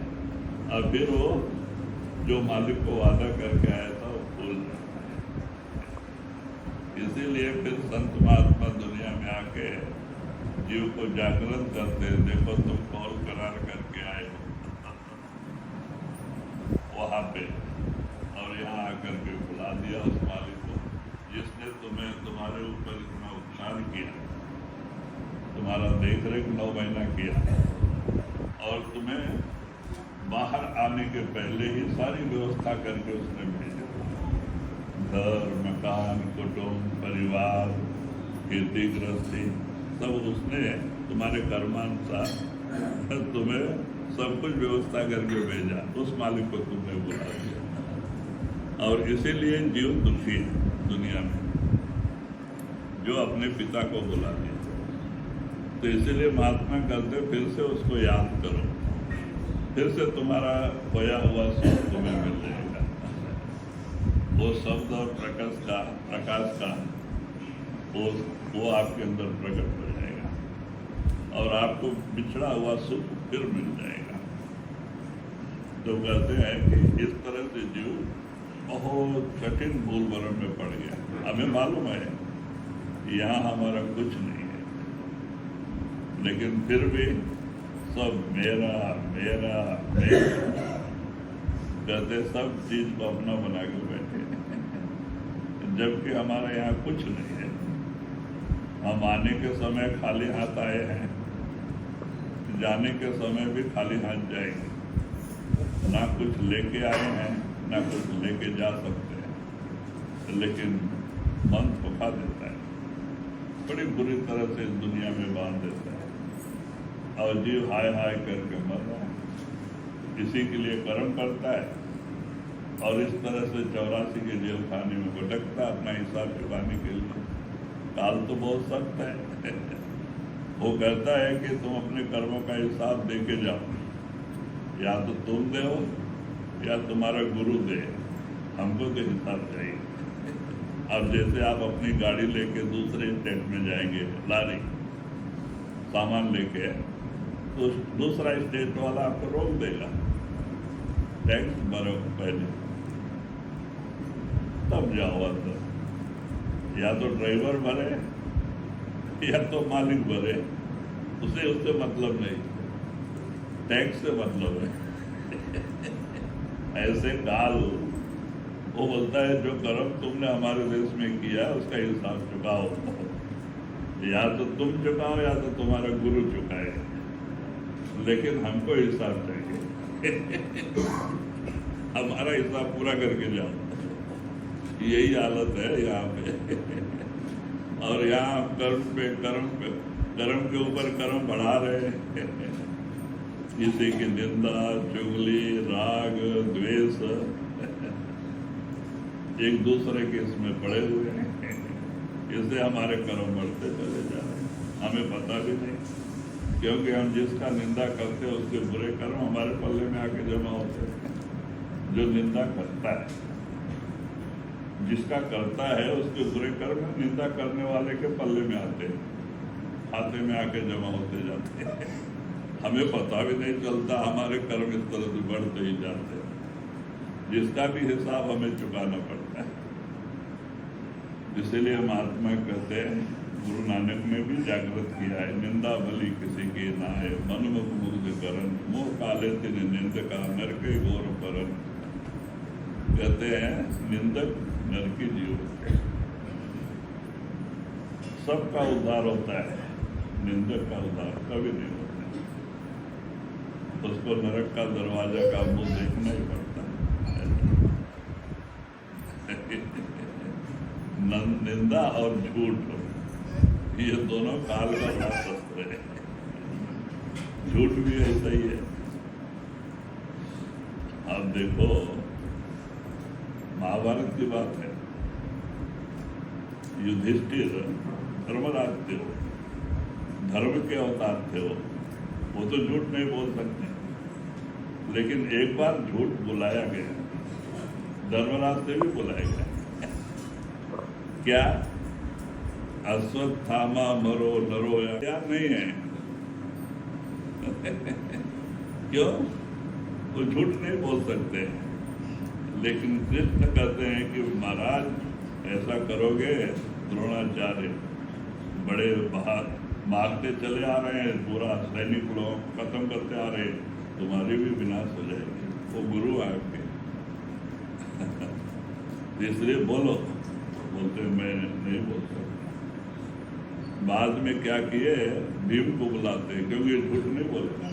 और फिर वो जो मालिक को वादा करके आया था वो भूल जाता है। इसीलिए फिर संत महात्मा दुनिया में आके जीव को जागृत करते हैं। देखो तुम कॉल करार करके आए हो वहाँ पे, और यहाँ आकर के बुला दिया उस मालिक को जिसने तुम्हें, तुम्हारे ऊपर इतना उपकार किया, तुम्हारा देख रेख 9 महीना किया, और तुम्हें बाहर आने के पहले ही सारी व्यवस्था करके उसने भेजा। घर, मकान, कुटुंब, परिवार, खेती गृहस्थी सब उसने तुम्हारे कर्मानुसार तुम्हें सब कुछ व्यवस्था करके भेजा। उस मालिक को तुमने बुला दिया, और इसीलिए जीव दुखी है दुनिया में, जो अपने पिता को बुला दिया। तो इसीलिए महात्मा कहते फिर से उसको याद करो, फिर से तुम्हारा खोया हुआ सुख तुम्हें मिल जाएगा। वो शब्द और प्रकाश का वो आपके अंदर प्रकट हो जाएगा, और आपको बिछड़ा हुआ सुख फिर मिल जाएगा। तो कहते हैं कि इस तरह से जीव बहुत कठिन भूल भरम में पड़ गया। हमें मालूम है यहाँ हमारा कुछ नहीं है, लेकिन फिर भी सब मेरा मेरा मेरा कहते सब चीज को अपना बना के बैठे, जबकि हमारा यहाँ कुछ नहीं है। हम आने के समय खाली हाथ आए हैं, जाने के समय भी खाली हाथ जाएंगे। ना कुछ लेके आए हैं, ना कुछ लेके जा सकते हैं, लेकिन मन धोखा देता है, बड़ी बुरी तरह से इस दुनिया में बांध देता है, और जीव हाय हाय करके मर रहा है। इसी के लिए कर्म करता है, और इस तरह से 84 के जेल खाने में भटकता अपना हिसाब चुकाने के लिए। काल तो बहुत सख्त है वो कहता है कि तुम अपने कर्मों का हिसाब दे के जाओ, या तो तुम दे हो या तुम्हारा गुरु दे, हमको तो हिसाब चाहिए। अब जैसे आप अपनी गाड़ी लेके दूसरे स्टेट में जाएंगे, लारी सामान लेके, तो दूसरा स्टेट वाला आपको रोक देगा, टैक्स भरो पहले तब जाओ अंदर। या तो ड्राइवर भरे या तो मालिक भरे, उसे उससे मतलब नहीं, टैक्स से मतलब है। ऐसे काल वो बोलता है जो कर्म तुमने हमारे देश में किया उसका हिसाब चुकाओ, या तो तुम चुकाओ या तो तुम्हारा गुरु चुकाए, लेकिन हमको हिसाब चाहिए। हमारा हिसाब पूरा करके जाओ। यही हालत है यहाँ पे। और यहाँ कर्म के ऊपर कर्म बढ़ा रहे हैं। किसी की निंदा, चुगली, राग, द्वेष, एक दूसरे के इसमें पड़े हुए हैं। इससे हमारे कर्म बढ़ते चले जा रहे हैं, हमें पता भी नहीं, क्योंकि हम जिसका निंदा करते हैं उसके बुरे कर्म हमारे पल्ले में आके जमा होते हैं। जो निंदा करता है, जिसका करता है, उसके बुरे कर्म निंदा करने वाले के पल्ले में आते हैं, खाते में आके जमा होते जाते हैं। हमें पता भी नहीं चलता, हमारे कर्म इस तरह से बढ़ते ही जाते हैं, जिसका भी हिसाब हमें चुकाना पड़ता है। इसीलिए महात्मा कहते हैं, गुरु नानक ने भी जागृत किया है, निंदा भली किसी की ना है, मनमुख मुग्ध करन, मुँह काले तिन निंद का नरके घोर परन। कहते हैं निंदक नरकी जीव। सबका उद्धार होता है, निंदक का उद्धार कभी नहीं होता। उसको नरक का दरवाजा का मुंह देखना ही पड़ता है। निंदा और झूठ ये दोनों काल का बड़ा शस्त्र है। झूठ भी ऐसा ही है। आप देखो महाभारत की बात है, युधिष्ठिर धर्मराज थे, वो धर्म के अवतार थे, वो तो झूठ नहीं बोल सकते, लेकिन एक बार झूठ बुलाया गया, धर्मराज से भी बुलाया गया। क्या अश्वत्थामा मरो नरो या नहीं है? क्यों? वो झूठ नहीं बोल सकते, लेकिन कृष्ण कहते हैं कि महाराज ऐसा करोगे, द्रोणाचार्य बड़े बाहर मारते चले आ रहे हैं, पूरा सैनिक लोग खत्म करते आ रहे, तुम्हारी भी विनाश हो जाएगी। वो गुरु आपके इसलिए बोलो, बोलते मैं नहीं बोल सकता। बाद में क्या किए, भीम को बुलाते, क्योंकि झूठ नहीं बोलता,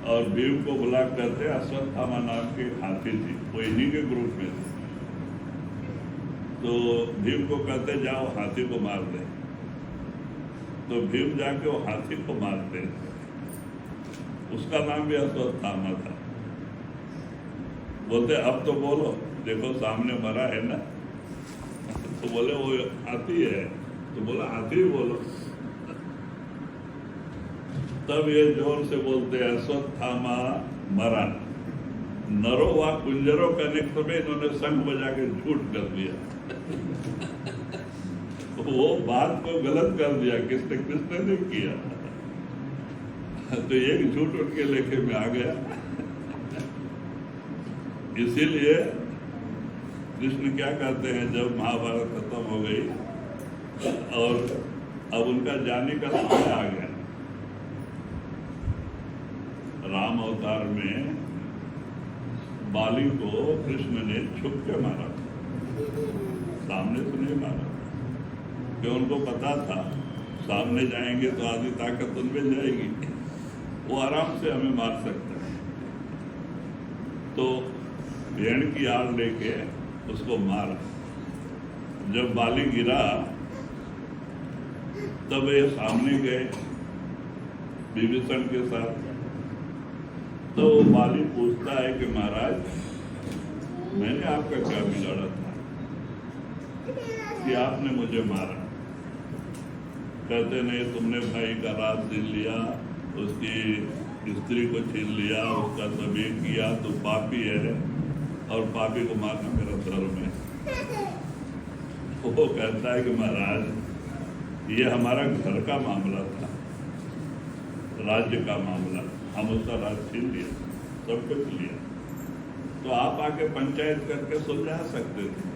और भीम को बुला करते अश्वत्थामा नाम के हाथी थी, वो इन्हीं के ग्रुप में थे। तो भीम को कहते जाओ हाथी को मार दे। तो भीम जाके वो हाथी को मारते, उसका नाम भी अश्वत्थामा था। बोलते अब तो बोलो, देखो सामने मरा है ना। तो बोले वो हाथी है, तो बोला हाथी बोलो। तब ये जोर से बोलते हैं अश्वत्थामा मरा, नरो व कुंजरो कनेक्ट में इन्होंने शंख बजा के झूठ कर दिया। वो बात को गलत कर दिया, किसने किसने नहीं किया। तो एक झूठ उठ के लेके में आ गया। इसीलिए कृष्ण क्या कहते हैं, जब महाभारत खत्म हो गई और अब उनका जाने का समय आ गया, राम अवतार में बाली को कृष्ण ने छुप के मारा, सामने से नहीं मारा, क्योंकि उनको पता था सामने जाएंगे तो आधी ताकत उनमें जाएगी, वो आराम से हमें मार सकता है। तो भेड़ की आड़ लेके उसको मारा। जब बाली गिरा तब ये सामने गए विभीषण के साथ। तो बाली पूछता है कि महाराज मैंने आपका क्या बिगाड़ा था कि आपने मुझे मारा? कहते नहीं, तुमने भाई का राज छीन लिया, उसकी स्त्री को छीन लिया, उसका सब ये किया, तो पापी है और पापी को मारना मेरा धर्म है। वो कहता है कि महाराज ये हमारा घर का मामला था, राज्य का मामला, हम उसका राज छीन लिया, सब कुछ लिया, तो आप आके पंचायत करके सुलझा सकते थे,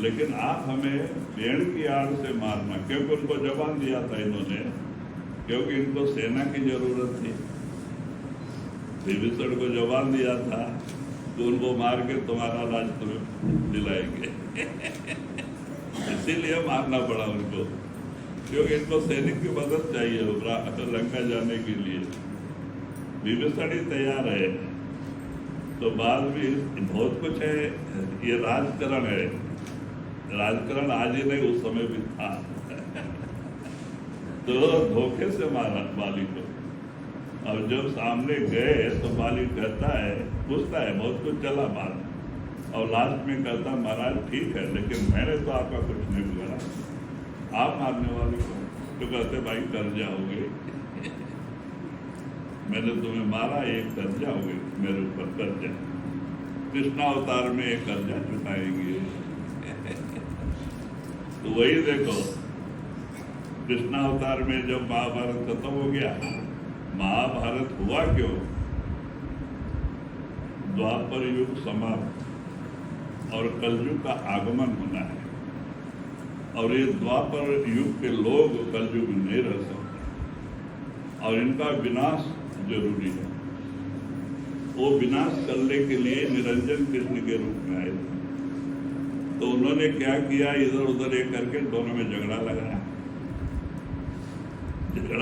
लेकिन आप हमें भेड़ की आड़ से मारना, क्योंकि उनको जवान दिया था इन्होंने, क्योंकि इनको सेना की जरूरत थी। विभीषण को जवान दिया था तो उनको मार के तुम्हारा राज तुम्हें दिलाएंगे। इसीलिए मारना पड़ा उनको, क्योंकि इनको सैनिक की मदद चाहिए लंका जाने के लिए। विभीषण ही तैयार है, तो बाद में बहुत कुछ है, ये राजकरण है। राजकरण आज ही नहीं, उस समय भी था। तो धोखे से मारा बाली को, और जब सामने गए तो बाली कहता है, पूछता है, बहुत कुछ चला बात, और लास्ट में कहता महाराज ठीक है, लेकिन मैंने तो आपका कुछ नहीं बिगाड़ा, आप मारने वाले को। तो कहते भाई कर जाओगे, मैंने तुम्हें मारा, एक कर जाओगे मेरे ऊपर कर्जा। कृष्णावतार में एक कर्जा चुकाएंगे। तो वही देखो, कृष्णावतार में जब महाभारत खत्म हो गया, महाभारत हुआ क्यों? द्वापर युग समाप्त और कलयुग का आगमन होना है, और ये द्वापर युग के लोग कलयुग में नहीं रह सकते, और इनका विनाश जरूरी है। वो विनाश करने के लिए निरंजन कृष्ण के रूप में आए थे। तो उन्होंने क्या किया, इधर उधर ये करके दोनों में झगड़ा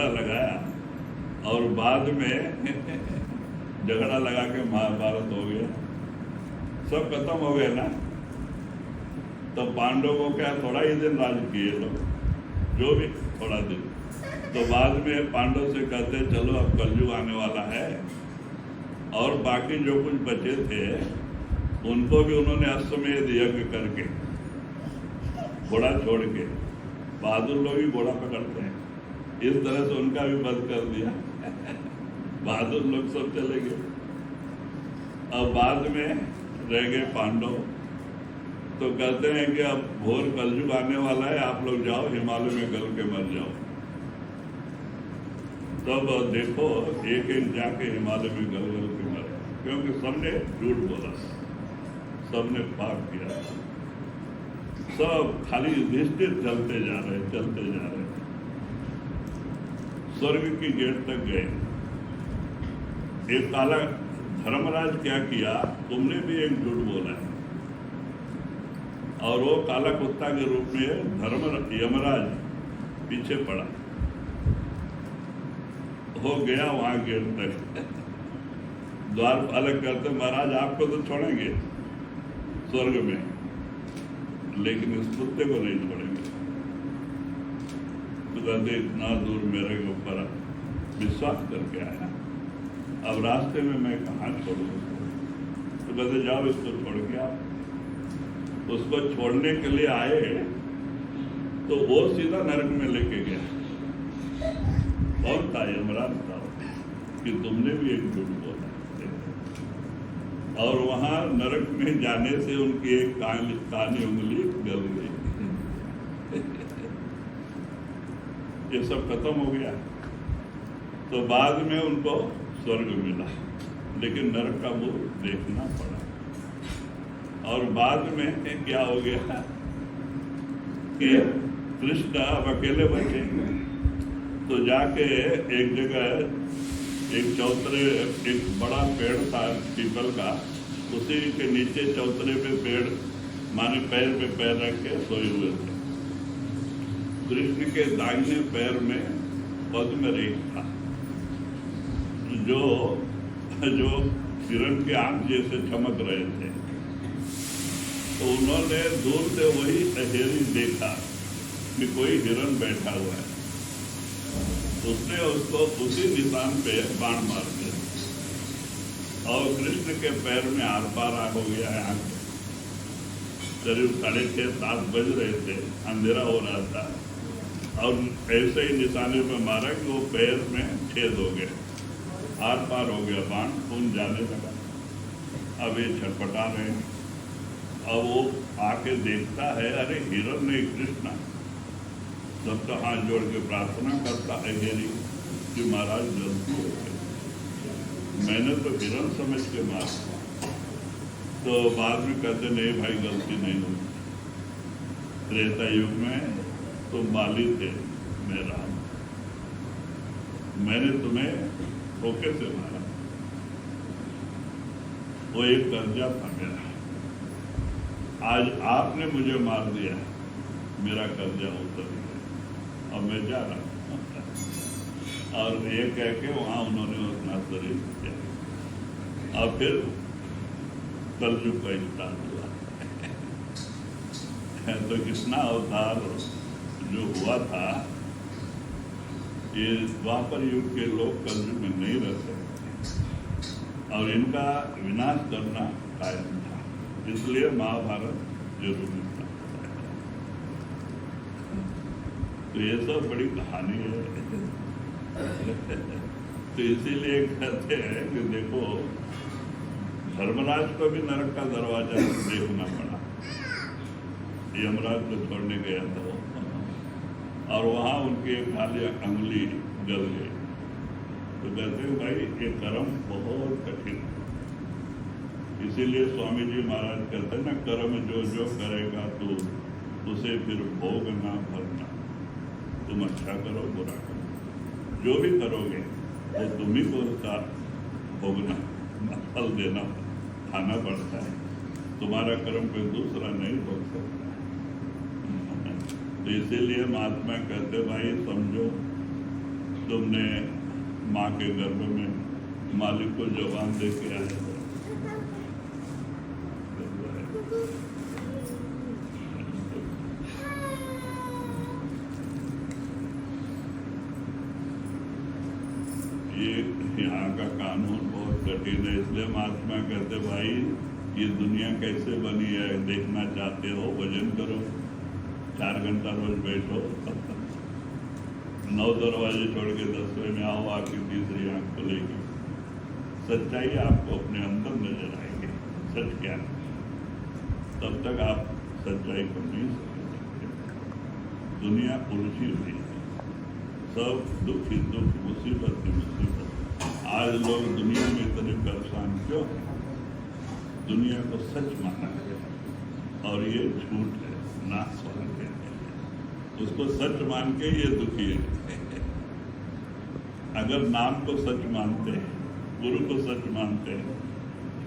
लगाया और बाद में झगड़ा लगा के महाभारत हो गया, सब खत्म हो गया ना। तो पांडवों को क्या थोड़ा ही दिन राज किए लोग, जो भी थोड़ा दिन। तो बाद में पांडव से कहते चलो अब कलयुग आने वाला है, और बाकी जो कुछ बचे थे उनको भी उन्होंने अश्वमेध यज्ञ करके घोड़ा छोड़ के, बहादुर लोग ही घोड़ा पकड़ते हैं, इस तरह से उनका भी वध कर दिया। बहादुर लोग सब चले गए। अब बाद में रह गए पांडव। तो कहते हैं कि अब घोर कलयुग आने वाला है, आप लोग जाओ हिमालय में गल के मर जाओ। तब देखो एक एक जाके हिमालय में गल के मरे, क्योंकि सबने झूठ बोला, सबने पाप किया, सब खाली युधिष्ठिर चलते जा रहे। स्वर्ग की गेट तक गए। एक काला धर्मराज क्या किया, तुमने भी एक झूठ बोला है, और वो काला कुत्ता के रूप में यमराज पीछे पड़ा, हो गया वहां गेट तक। द्वारपालक कहते महाराज आपको तो छोड़ेंगे स्वर्ग में, लेकिन इस कुत्ते को नहीं छोड़ेंगे। तो कहते इतना दूर मेरे के ऊपर विश्वास करके आया, अब रास्ते में मैं कहाँ छोड़ूं? तो कहते जाओ इसको छोड़ के आप। उसको छोड़ने के लिए आए तो वो सीधा नरक में लेके गया। कौन था? यमराज था, कि तुमने भी एक झूठ बोला। और वहां नरक में जाने से उनकी एक कानी उंगली गल गई। ये सब खत्म हो गया। तो बाद में उनको स्वर्ग मिला, लेकिन नरक का वो देखना पड़ा। और बाद में क्या हो गया कि कृष्ण अब अकेले बचे, तो जाके एक जगह एक बड़ा पेड़ था पीपल का, उसी के नीचे चौतरे पे पेड़ माने पैर पे पैर रख के सोए हुए थे। कृष्ण के दाहिने पैर में पद्म रेख था, जो किरण के आंख जैसे चमक रहे थे। तो उन्होंने दूर से वही अहेरी देखा कि कोई हिरण बैठा हुआ है। उसने उसको उसी निशान पे बाण मार दिया, और कृष्ण के पैर में आर पार हो गया है आंख। करीब 6:30-7 बज रहे थे, अंधेरा हो रहा था, और ऐसे ही निशाने पे मारा कि वो पैर में छेद हो गया, आर पार हो गया बाण, खून जाने लगा। अब ये छटपटा रहे हैं। अब वो आके देखता है, अरे हिरण नहीं कृष्ण। सबका हाथ जोड़ के प्रार्थना करता है हेरी कि महाराज गलती हो गई, मैंने तो हिरण समझ के मारा। तो बाद में कहते नहीं भाई गलती नहीं हुई, त्रेता युग में तुम बाली थे, मैं राम, मैंने तुम्हें धोखे से मारा। वो एक कर्जा था मेरा, आज आपने मुझे मार दिया, मेरा कर्जा उतर गया, और मैं जा रहा हूँ। और ये कह के वहाँ उन्होंने अपना शरीर किया। और फिर कलयुग का स्टार्ट हुआ। तो कृष्णा अवतार जो हुआ था, ये द्वापर युग के लोग कलयुग में नहीं रह सकते, और इनका विनाश करना कायम था, इसलिए महाभारत जरूरी था। तो ये सब बड़ी कहानी है। तो इसीलिए कहते हैं कि देखो धर्मराज को भी नरक का दरवाजा देखना पड़ा, यमराज को छोड़ने गया था, और वहाँ उनकी एक खाली अंगुली जल गई। तो कहते हैं भाई ये कर्म बहुत कठिन है। इसीलिए स्वामी जी महाराज कहते हैं ना, कर्म जो जो करेगा तू उसे फिर भोग ना भरना। तुम अच्छा करो बुरा करो, जो भी करोगे वो तुम ही को उसका भोगना, फल देना खाना पड़ता है। तुम्हारा कर्म कोई दूसरा नहीं रोक सकता। तो इसीलिए महात्मा कहते भाई समझो, तुमने माँ के गर्भ में मालिक को जवान दे के आए हो। ये यहाँ का कानून बहुत कठिन है, इसलिए महात्मा कहते भाई ये दुनिया कैसे बनी है देखना चाहते हो, भजन करो, 4 घंटा रोज बैठो, 9 दरवाजे छोड़ के 10वें में आओ, आपकी तीसरी आंख खुलेगी, सच्चाई आपको अपने अंदर नजर आएगी। सच क्या है, तब तक आप सच्चाई को नहीं समझ सकते। दुनिया उलझी हुई है, सब दुखी दुख, मुसीबत ही मुसीबत। आज लोग दुनिया में इतने परेशान क्यों हैं? दुनिया को सच माना है और ये झूठ है, नाश वाला कहते हैं। उसको सच मान के ये दुखी है। अगर नाम को सच मानते हैं, गुरु को सच मानते हैं,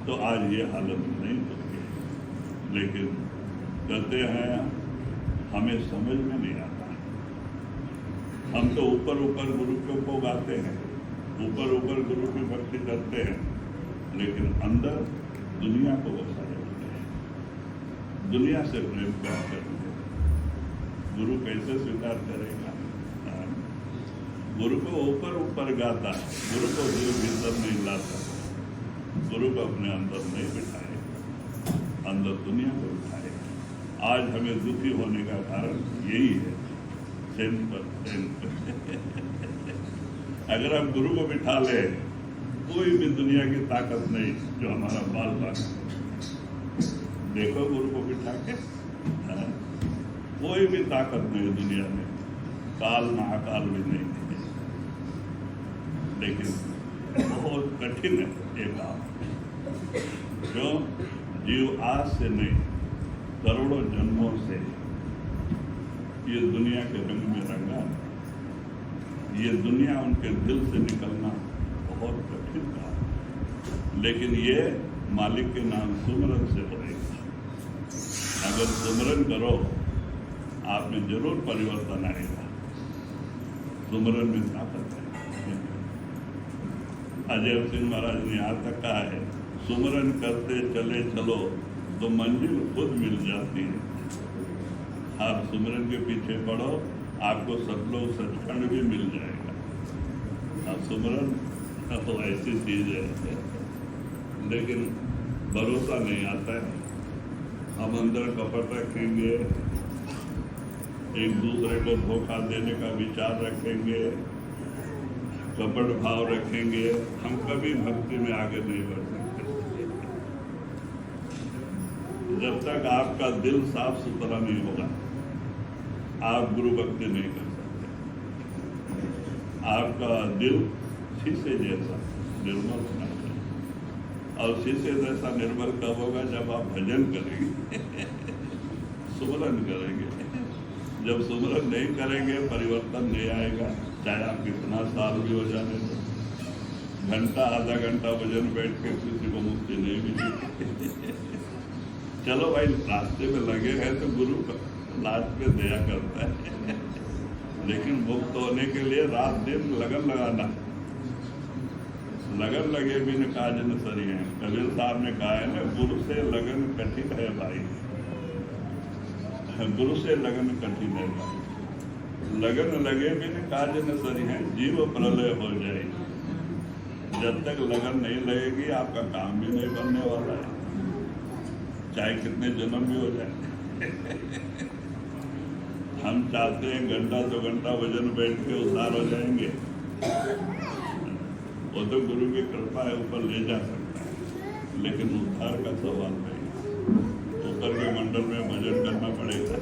तो आज ये हालत नहीं होती। लेकिन कहते हैं हमें समझ में नहीं आता। हम तो ऊपर ऊपर गुरु को गाते हैं, ऊपर ऊपर गुरु की भक्ति करते हैं, लेकिन अंदर दुनिया को बसाए होते हैं। दुनिया से प्रेम क्या करेंगे? गुरु कैसे स्वीकार करेगा? गुरु को ऊपर ऊपर गाता है, गुरु को दिल भीतर नहीं लाता, गुरु को अपने अंदर नहीं बिठाएगा, अंदर दुनिया को बिठाएगा। आज हमें दुखी होने का कारण यही है, अगर हम गुरु को बिठा ले, कोई भी दुनिया की ताकत नहीं जो हमारा बाल बाल। देखो गुरु को बिठा के, कोई भी ताकत नहीं दुनिया में, काल महाकाल भी नहीं है। लेकिन बहुत कठिन है ये काम, जो जीव आज से नहीं करोड़ों जन्मों से ये दुनिया के रंग में रंगा। ये दुनिया उनके दिल से निकलना बहुत कठिन था, लेकिन ये मालिक के नाम सुमरन से होएगा। अगर सुमरन करो, आप में जरूर परिवर्तन आएगा। सुमरन में ताकत है। अजय सिंह महाराज ने यहाँ तक कहा है, सुमरन करते चले चलो तो मंजिल खुद मिल जाती है। आप सुमरन के पीछे पढ़ो, आपको सतलोक सचखंड भी मिल जाएगा। आप सुमरन तो ऐसी चीज है, लेकिन भरोसा नहीं आता है। हम अंदर कपट रखेंगे, एक दूसरे को धोखा देने का विचार रखेंगे, कपट भाव रखेंगे, हम कभी भक्ति में आगे नहीं बढ़ सकते। जब तक आपका दिल साफ सुथरा नहीं होगा, आप गुरु भक्ति नहीं कर सकते। आपका दिल शीशे जैसा निर्मल होना चाहिए, और शीशे जैसा निर्मल कब होगा? जब आप भजन करेंगे, सुमरन करेंगे। जब सुमरन नहीं करेंगे, परिवर्तन नहीं आएगा, चाहे आप कितना साल भी हो जाने दो। घंटा आधा घंटा भजन बैठ के किसी को मुक्ति नहीं मिली। चलो भाई, रास्ते में लगे हैं तो गुरु लास्ट में दया करता है, लेकिन मुक्त होने के लिए रात दिन लगन लगाना। लगन लगे बिन काज न सरी है। कबीर साहब ने कहा है ना, गुरु से लगन कठिन है भाई, गुरु से लगन कठिन है भाई। लगन लगे बिन काज न सरी है, जीव प्रलय हो जाएगी। जब तक लगन नहीं लगेगी, आपका काम भी नहीं बनने वाला है, चाहे कितने जन्म भी हो जाए। हम चाहते हैं घंटा 2 घंटा वजन बैठ के उद्धार हो जाएंगे, वो तो गुरु की कृपा है, ऊपर ले जा सकता है, लेकिन उद्धार का सवाल नहीं। ऊपर के मंडल में भजन करना पड़ेगा।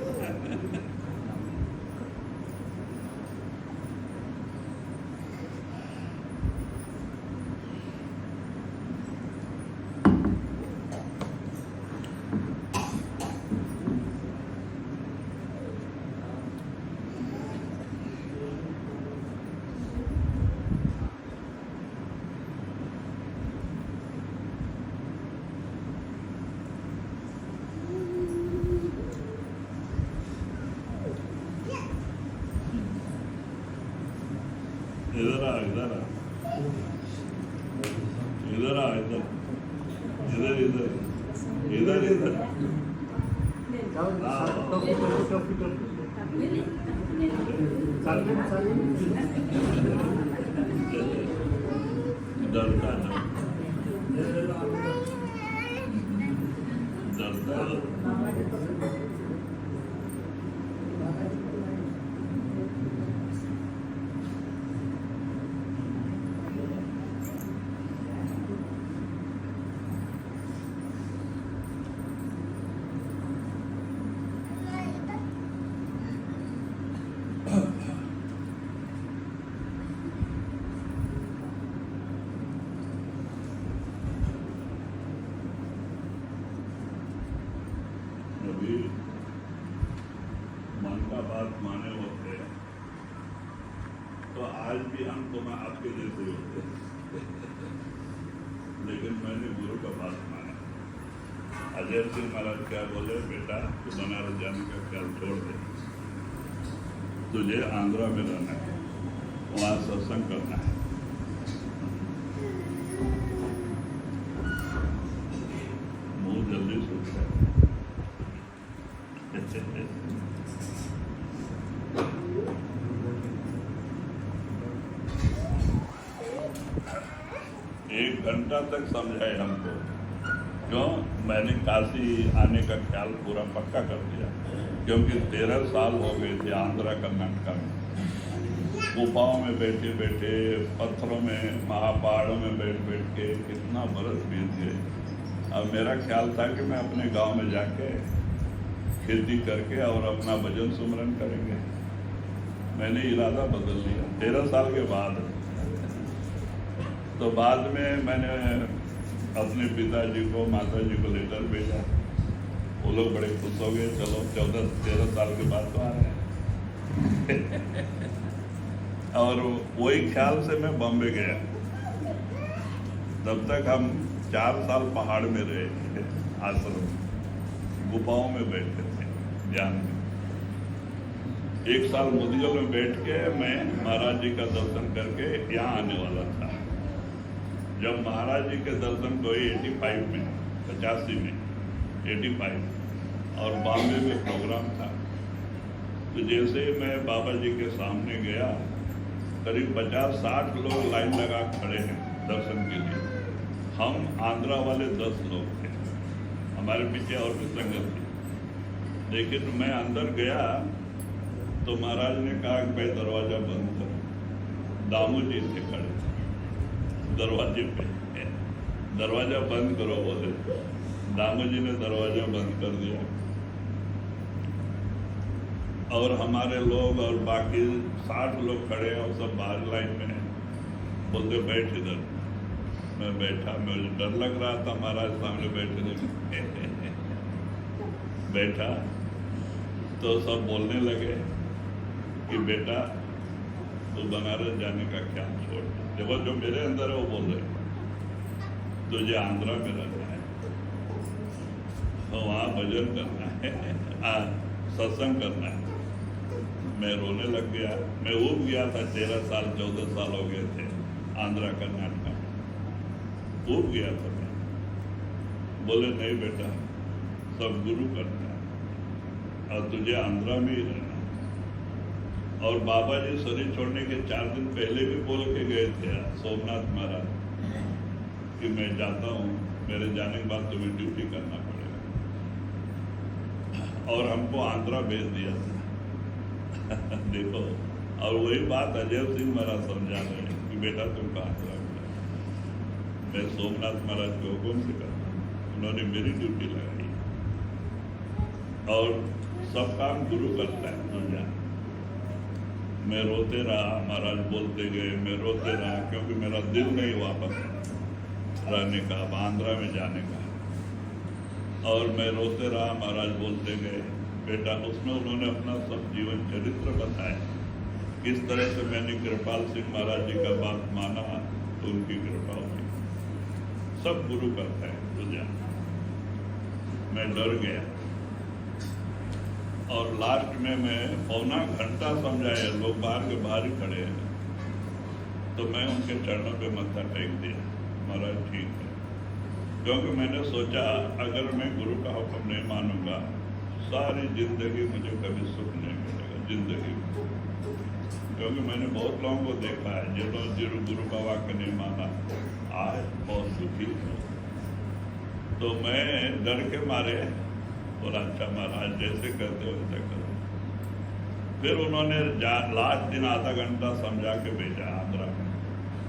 इधर इधर इधर इधर टॉफी डरता डरता अभी मन का बात माने होते हैं तो आज भी हम तुम्हें आपके जैसे होते लेकिन मैंने गुरु का बात माना। अजय सिंह महाराज क्या बोले, बेटा तू बनारस जाने का ख्याल छोड़ दे, तुझे आंध्रा में रहना है, वहाँ सत्संग करना है। मुंह जल्दी सूखता है। एक घंटा तक समझाए हमको, क्यों? मैंने काशी आने का ख्याल पूरा पक्का कर दिया, क्योंकि 13 साल हो गए थे आंध्रा कर्नाटका में, गुफाओं में बैठे बैठे, पत्थरों में, महापहाड़ों में बैठ बैठ के कितना बरस बीत गए। अब मेरा ख्याल था कि मैं अपने गांव में जाके खेती करके और अपना भजन सुमरन करेंगे। मैंने इरादा बदल लिया 13 साल के बाद। तो बाद में मैंने अपने पिताजी को, माताजी को लेटर भेजा, वो लोग बड़े खुश हो गए, चलो 14-13 साल के बाद तो आ रहे हैं। और वही ख्याल से मैं बॉम्बे गया। तब तक हम 4 साल पहाड़ में रहे थे, आश्रम गुफाओं में बैठे थे ध्यान में। 1 साल मुदियल में बैठ के मैं महाराज जी का दर्शन करके यहाँ आने वाला था। जब महाराज जी के दर्शन को 85 में, 85 में 85 और बॉम्बे में प्रोग्राम था, तो जैसे मैं बाबा जी के सामने गया, करीब 50-60 लोग लाइन लगा खड़े हैं दर्शन के लिए। हम आंध्रा वाले 10 लोग थे, हमारे पीछे और भी संगत थी। लेकिन मैं अंदर गया तो महाराज ने कहा कि भाई दरवाजा बंद करो। दामू जी थे खड़े दरवाजे पे, दरवाजा बंद करो बोले। दामू जी ने दरवाजा बंद कर दिया और हमारे लोग और बाकी 60 लोग खड़े और सब बाहर लाइन में बोलते बैठ इधर। मैं बैठा, मुझे डर लग रहा था महाराज सामने बैठे बैठा तो सब बोलने लगे कि बेटा तू बनारस जाने का ख्याल छोड़। देखो जो मेरे अंदर है वो बोल रहे, तुझे आंध्रा में रहना है, तो वहाँ भजन करना है, सत्संग करना है। मैं रोने लग गया, मैं ऊब गया था। 13 साल 14 साल हो गए थे आंध्रा कर्नाटका में, ऊब गया था मैं। बोले नहीं बेटा, सब गुरु करना है और तुझे आंध्रा में ही रहना है। और बाबा जी शरीर छोड़ने के 4 दिन पहले भी बोल के गए थे सोमनाथ महाराज कि मैं जाता हूँ, मेरे जाने के बाद तुम्हें ड्यूटी करना पड़ेगा। और हमको आंध्रा भेज दिया था। देखो, और वही बात अजय सिंह महाराज समझा रहे हैं कि बेटा तुमको आंध्रा में, मैं सोमनाथ महाराज के हुक्म से करता हूँ, उन्होंने मेरी ड्यूटी लगाई। और सब काम गुरु करता है, समझा। मैं रोते रहा, महाराज बोलते गए, मैं रोते रहा, क्योंकि मेरा दिल नहीं वापस रहने का, अब आंध्रा में जाने का। और मैं रोते रहा, महाराज बोलते गए। बेटा उसमें उन्होंने अपना सब जीवन चरित्र बताया, किस तरह से मैंने कृपाल सिंह महाराज जी का बात माना तो उनकी कृपा हुई। सब गुरु करता है, तुझे। मैं डर गया और लास्ट में मैं पौना घंटा समझाया, लोग बाहर के बाहर ही खड़े हैं, तो मैं उनके चरणों पे मत्था टेक दिया, महाराज ठीक है। क्योंकि मैंने सोचा अगर मैं गुरु का हुक्म नहीं मानूंगा सारी जिंदगी मुझे कभी सुख नहीं मिलेगा जिंदगी में। क्योंकि मैंने बहुत लोगों को देखा है जिन्होंने गुरु का वाक्य नहीं माना आज बहुत दुखी है। तो मैं डर के मारे बोला अच्छा महाराज जैसे करते वैसे करो। फिर उन्होंने लास्ट दिन आधा घंटा समझा के भेजा आंध्रा में,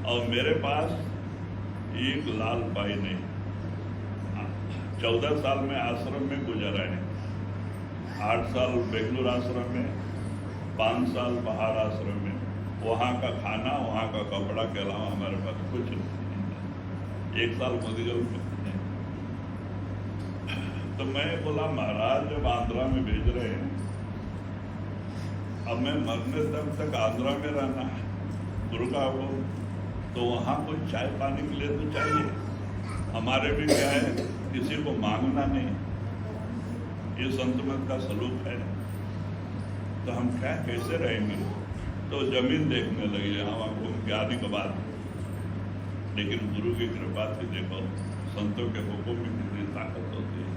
और मेरे पास एक लाल पाई नहीं। 14 साल में आश्रम में गुजरा है, 8 साल बेंगलुरु आश्रम में, 5 साल बाहर आश्रम में। वहाँ का खाना वहाँ का कपड़ा के अलावा हमारे पास कुछ नहीं। 1 साल मोदीगल में। तो मैं बोला महाराज जब आंध्रा में भेज रहे हैं अब मैं मरने तक आंध्रा में रहना है गुरु का हुक्म, तो वहाँ कुछ चाय पानी के लिए तो चाहिए। हमारे भी क्या है किसी को मांगना नहीं, ये संत मत का सलूक है। तो हम क्या कैसे रहेंगे? तो जमीन देखने लगे हम आपको ज्ञानी के बाद। लेकिन गुरु की कृपा थी, देखो संतों के हुक्म में कितनी ताकत होती है।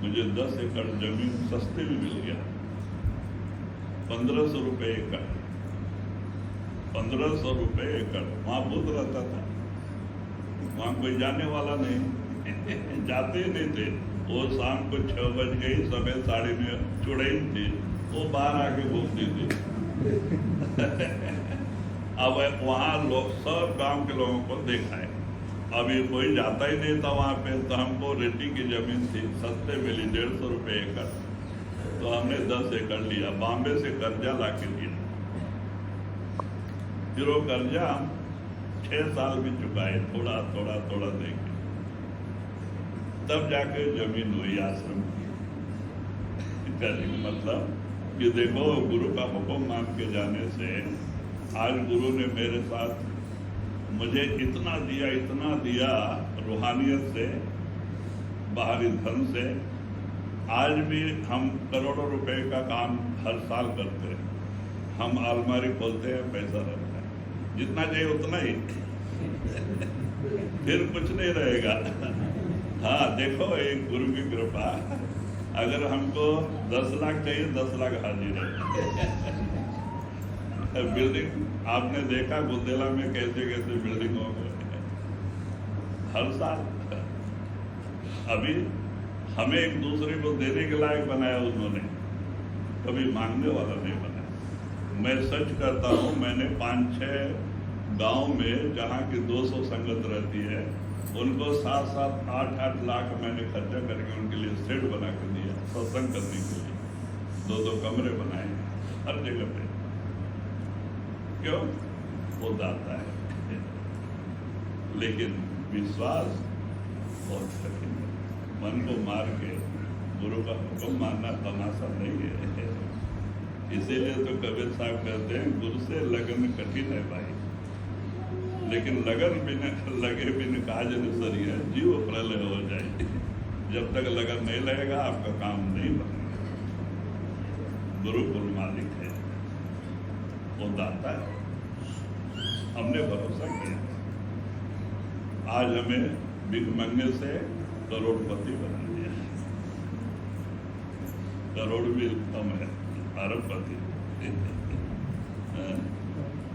मुझे 10 एकड़ जमीन सस्ते में मिल गया, 1500 रुपये एकड़, 1500 रुपये एकड़। वहाँ बुद्ध रहता था, वहाँ कोई जाने वाला नहीं जाते ही नहीं थे। वो शाम को 6 बज गई, सफेद साड़ी में चुड़ैल थी, वो बाहर आके घूमती थी अब वहाँ लोग सब गांव के लोगों को देखा है। अभी कोई जाता ही नहीं था वहाँ पे, तो हमको रेती की जमीन थी, सस्ते मिली 150 रुपये एकड़। तो हमने 10 एकड़ लिया, बॉम्बे से कर्जा ला के लिया। फिर वो कर्जा हम 6 साल भी चुकाए, थोड़ा थोड़ा थोड़ा देके, तब जाके जमीन हुई आश्रम की। मतलब कि देखो गुरु का हुक्म मान के जाने से आज गुरु ने मेरे साथ मुझे इतना दिया रूहानियत से, बाहरी धन से। आज भी हम करोड़ों रुपए का काम हर साल करते हैं। हम अलमारी खोलते हैं, पैसा रहता है, जितना चाहिए उतना ही फिर कुछ नहीं रहेगा। हाँ देखो एक गुरु की कृपा, अगर हमको 10 लाख चाहिए 10 लाख हाजिर है। बिल्डिंग आपने देखा बुंदेला में कैसे कैसे बिल्डिंग हो गए हर साल। अभी हमें एक दूसरे को देने के लायक बनाया उन्होंने, कभी मांगने वाला नहीं बनाया। मैं सच करता हूँ, मैंने 5-6 गांव में जहाँ की 200 संगत रहती है उनको 7-7, 8-8 लाख मैंने खर्चा करके उनके लिए सेट बना के दिया सत्संग करने के लिए। 2-2 कमरे बनाए हर जगह पे। क्यों? वो दाता है। लेकिन विश्वास बहुत कठिन है। मन को मार के गुरु का हुक्म मानना तमाशा नहीं है। इसीलिए तो कबीर साहब कहते हैं गुरु से लगन कठिन है भाई, लेकिन लगन बिना लगे बिन काज न सरिया, जीव प्रलय हो जाए। जब तक लगन नहीं लगेगा आपका काम नहीं बनेगा। गुरु कुल मालिक है, वो दाता है। हमने भरोसा किया, आज हमें भिख मंगने से करोड़पति बना दिया। करोड़ भी कम है, अरबपति।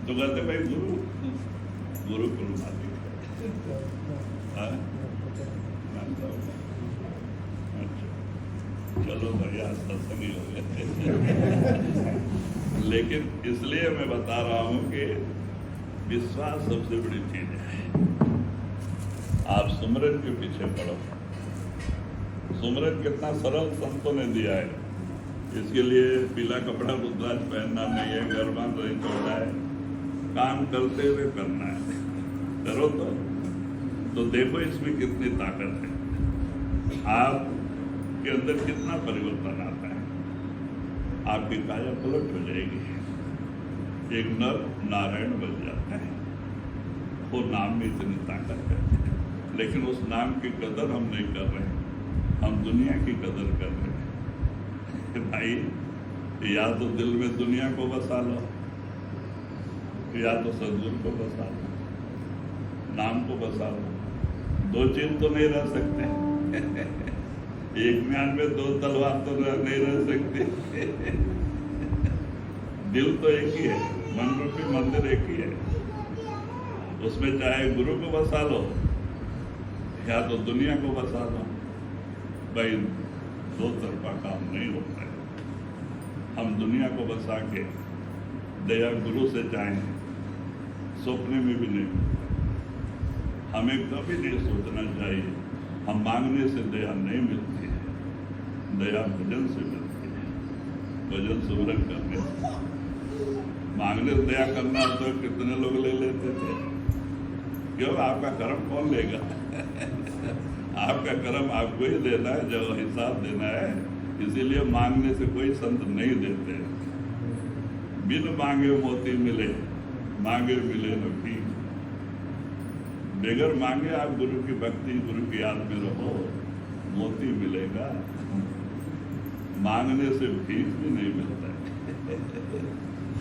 तो कहते भाई गुरु कुल मालिक है। अच्छा चलो भैया सत्संगी हो गए। लेकिन इसलिए मैं बता रहा हूँ कि विश्वास सबसे बड़ी चीज है। आप सुमरन के पीछे पड़ो। सुमरन कितना सरल संतों ने दिया है। इसके लिए पीला कपड़ा रुद्राक्ष पहनना नहीं है, गरबा नहीं छोड़ना है, काम करते हुए करना है। करो तो देखो इसमें कितनी ताकत है, आपके अंदर कितना परिवर्तन आता है। आपकी काया पलट हो जाएगी, एक नर नारायण बन जाता है। वो नाम में इतनी ताकत है, लेकिन उस नाम की कदर हम नहीं कर रहे, हम दुनिया की कदर कर रहे हैं। भाई या तो दिल में दुनिया को बसा लो, या तो सदगुरु को बसा लो, नाम को बसा लो। दो चीज तो नहीं रह सकते। एक म्यान में दो तलवार तो नहीं रह सकती। दिल तो एक ही है, मन रूपी मंदिर एक ही है। उसमें चाहे गुरु को बसा लो या तो दुनिया को बसा लो, भाई दो तरफा काम नहीं होता है। हम दुनिया को बसा के दया गुरु से चाहेंगे, सपने में भी नहीं। हमें कभी नहीं सोचना चाहिए हम मांगने से दया नहीं मिलती है, दया भजन से मिलती है, भजन सुमरन करने से। मांगने से दया करना तो कितने लोग ले लेते थे, क्यों? आपका कर्म कौन लेगा? आपका कर्म आपको ही देना है, जो हिसाब देना है। इसीलिए मांगने से कोई संत नहीं देते। बिन मांगे मोती मिले, मांगे मिले न भीख। बगैर मांगे आप गुरु की भक्ति, गुरु की याद में रहो, मोती मिलेगा। मांगने से भीख भी नहीं मिलता है।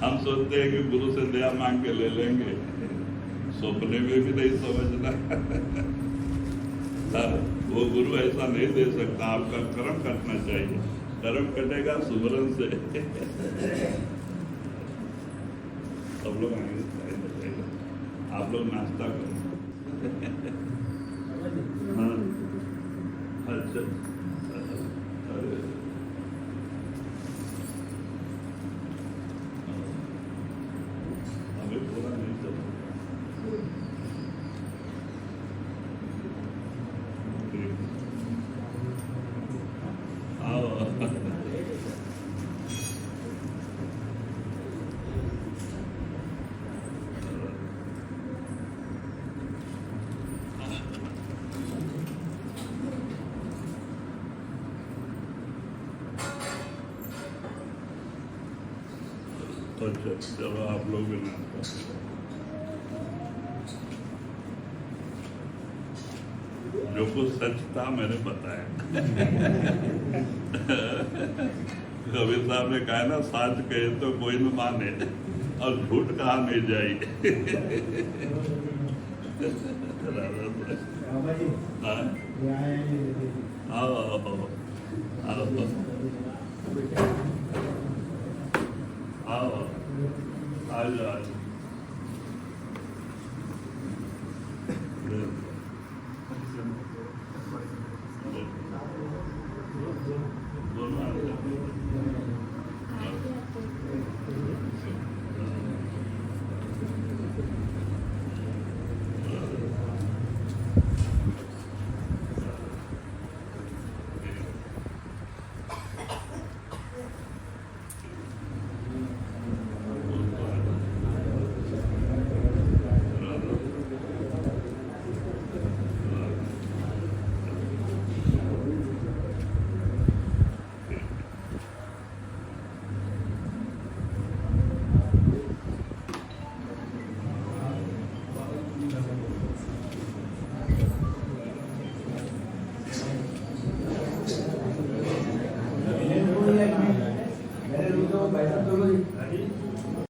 हम सोचते हैं कि गुरु से दया मांग के ले लेंगे, सपने में भी नहीं समझना। वो गुरु ऐसा नहीं दे सकता, आपका कर्म कटना चाहिए। कर्म कटेगा सुमरन से। सब लोग आएंगे, आप लोग नाश्ता करो। हाँ, अच्छा, अरे हमें पूरा नहीं चलता। अच्छा, चलो आप लोग भी नाश्ता। जो कुछ सच था मैंने बताया। कबीर साहब ने कहा ना, सच कहे तो कोई न माने और झूठ कहा नहीं जाए। आओ, आ जाओ।